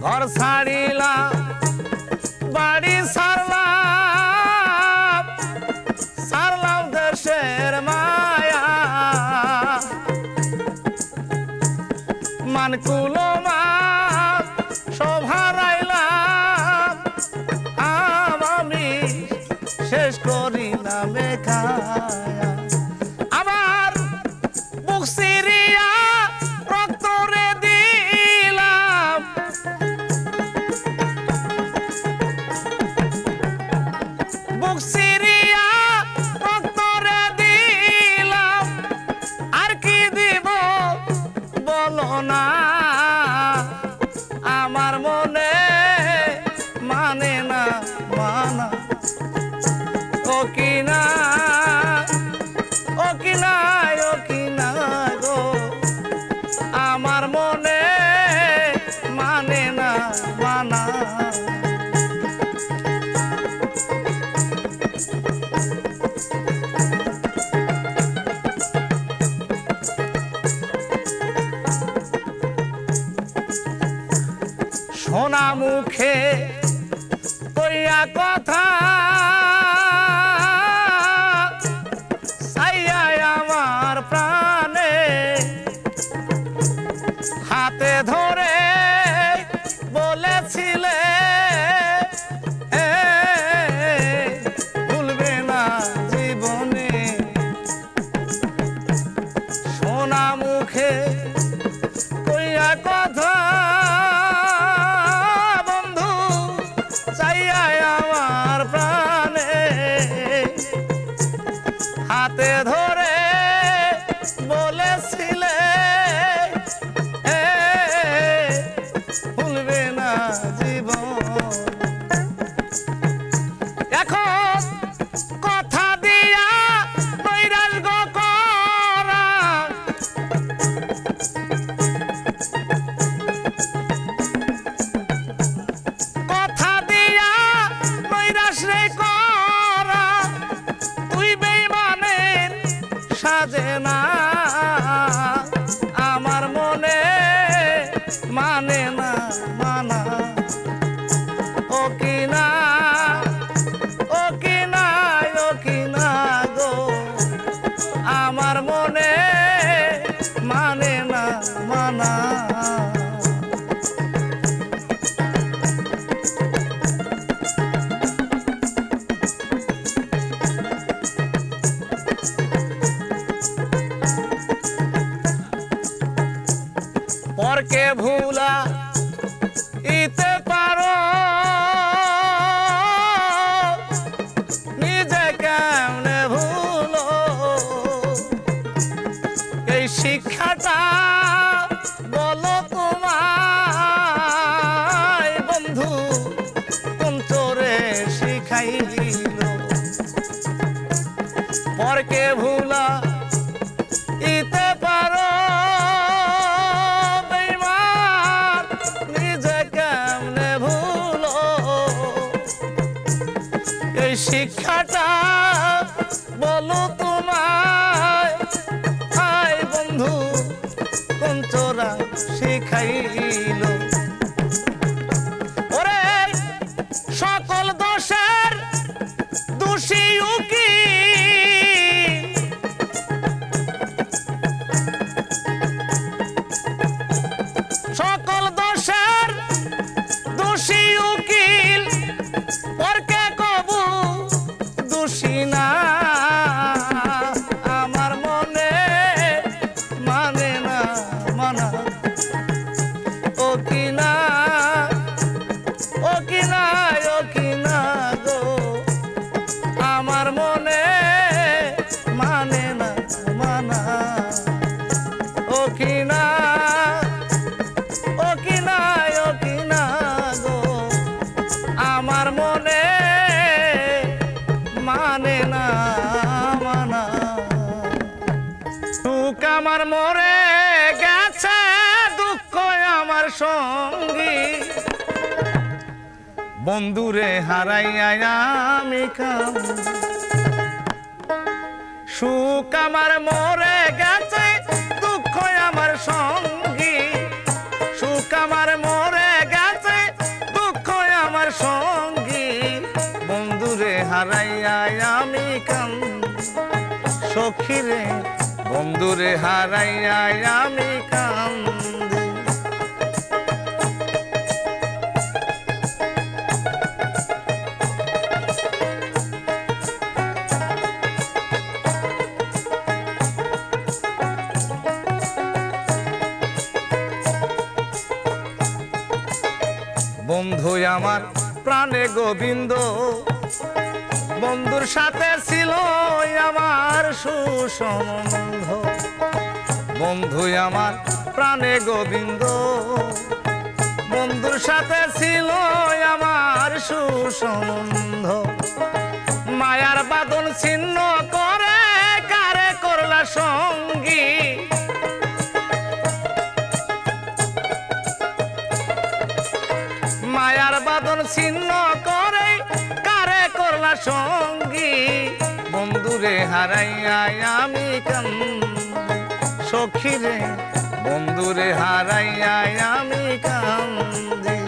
ঘর ছাড়িলাম বাড়ি সারলাম সারলাম দেশের মায়া মানকুলো মান সব হারাইলাম আমি শেষ করিলাম খায়া আমার বুক সিরিয়া রক্ত রে দিলাম বুক সিরিয়া রক্ত রে দিলাম আর কি দিব বলো না আমার মনে মানে না মানা ও কিনা ও কিনা ও কিনা গো আমার মনে মানে না মানা সোনা মুখে কইয়া কথা সাইয়া আমার প্রাণে হাতে ধরে বলেছিলে ভুলবে না জীবনে সোনা মুখে কইয়া কথা হাতে ধরে বলেছিলে ভুলবে না জীবন পরকে ভুলা ইতে পারো বেঈমান, নিজে কেমনে ভুলো। এই শিক্ষাটা বলো তোমায়, আয় বন্ধু কোন চোরা শিখাইল। ওরে সকল দোষের দোষী উকিল, সকল দোষের দোষী উকিল, পরকে কবু দোষী না। আমার মনে মানে না মানা, ও কিনা ও কিনা ও কিনা গো, আমার মনে মানে না মানা, ও কিনা ও কিনা ও কিনা গো, আমার মনে মানে না মানা। সুখ আমার মরে গেছে, দুঃখ আমার সঙ্গী, বন্ধুরে হারাইয়া আমি কাঁদি। সুখ আমার মরে গেছে, দুঃখ আমার সঙ্গী, সুখ আমার মরে গেছে, দুঃখ আমার সঙ্গী, বন্ধুরে হারাইয়া আমি কাঁদি। সখীরে বন্ধুরে হারাইয়া আমি কাঁদি। বন্ধু আমার প্রাণে গোবিন্দ, বন্ধুর সাথে ছিল আমার সুসম্বন্ধ। বন্ধু আমার প্রাণে গোবিন্দ, বন্ধুর সাথে ছিল আমার সুসম্বন্ধ। মায়ার বাঁধন ছিন্ন করে কারে করলা সঙ্গী, মায়ার বাঁধন ছিন্ন করে কারে করলা সঙ্গী, বন্ধুরে হারাইয়া আমি কাঁদি। সখীরে বন্ধুরে হারাইয়া আমি কাঁদি।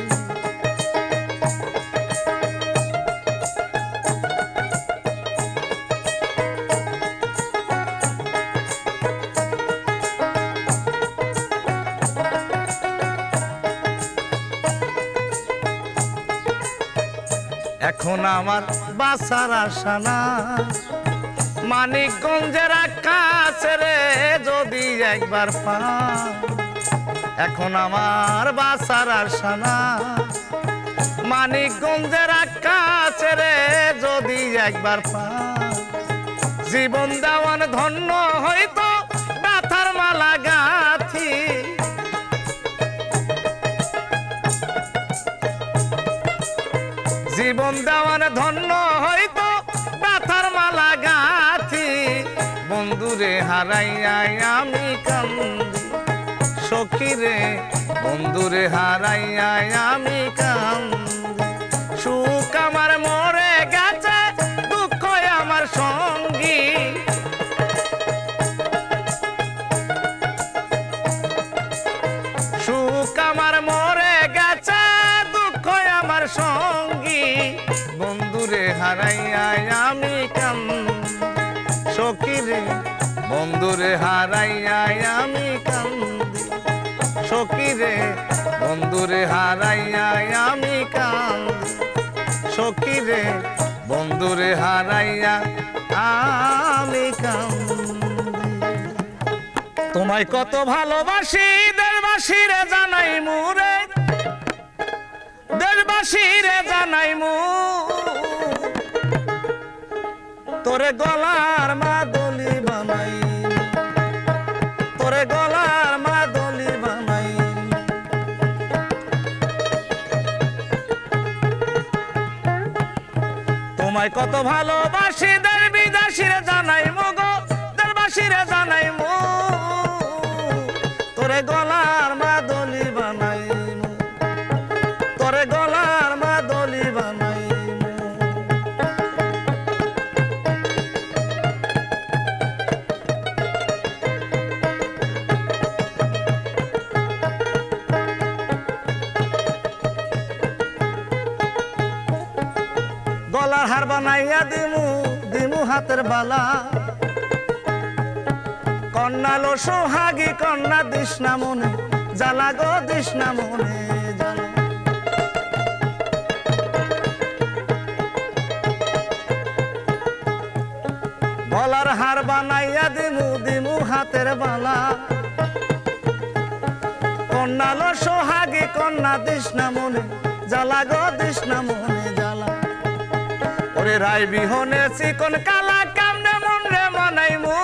এখন আমার বাসার আশা না, মানিকগঞ্জের আকাশ রে যদি একবার পা। এখন আমার বাসার আশা না, মানিকগঞ্জের আকাশ রে যদি একবার পা। জীবন দেওয়ান ধন্য হয়তো ব্যথার মালা গাথি, জীবন দেওয়ান ধন্য হয়তো ব্যথার মালা গাথি, বন্ধুরে হারাইয়া আমি কাঁদি। সখীরে বন্ধুরে হারাইয়া আমি কাঁদি। সুখ আমার মরে গেছে, দুঃখ আমার সঙ্গী, সুখ আমার মরে গেছে, দুঃখ আমার সঙ্গী, বন্ধুরে হারাইয়া আমি কাঁদি। সখীরে বন্ধুরে হারাইয়া আমি কাঁদি। সখীরে বন্ধুরে হারাইয়া আমি কাঁদি। সখীরে বন্ধুরে হারাইয়া আমি কাঁদি। তোমায় কত ভালোবাসি দেশবাসী রে জানাই মুরে, দেশবাসী রে জানাই মু। তোরে গলার মাদলি বানাই, তোরে গলার মাদলি বানাই। তোমায় কত ভালোবাসি দেশ বিদেশিরে জানাই মুগো দেশবাসীরে জানাই মু তোরে গলার মাদলি বানাই তোরে গলার মাদলি বানাই গলার হার বানাইয়া দিমু দিমু হাতের বালা কন্যা লো সোহাগী কন্যা দিস না মনে জ্বালা গো দিস না মনে জ্বালা গলার হার বানাইয়া দিমু দিমু হাতের বালা কন্যা লো সোহাগী কন্যা দিস না মনে জ্বালা গো দিস না মনে জ্বালা ওরে রায় বিহনে চিকন কালা কামনে মন রে মনাইমু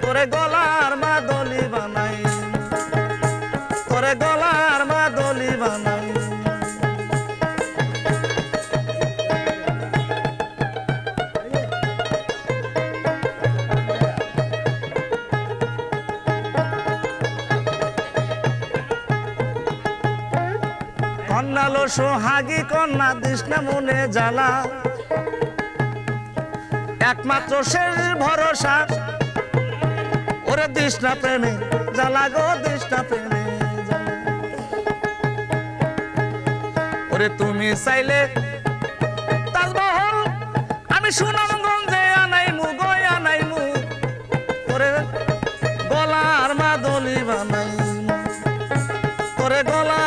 তোরে গলার মাদলি বানাই তোরে গলার মাদলি বানাই কন্যা লো সোহাগী কন্যা দিস না মনে জ্বালা একমাত্র শেষ ভরসা ওরে দিস না প্রেমে জ্বালা গো দিস না প্রেমে জ্বালা ওরে তুমি চাইলে তাজমহল আমি সুনামগঞ্জে আনাইমু গো আনাইমু তোরে গলার মাদলি বানাইমু তোরে গলা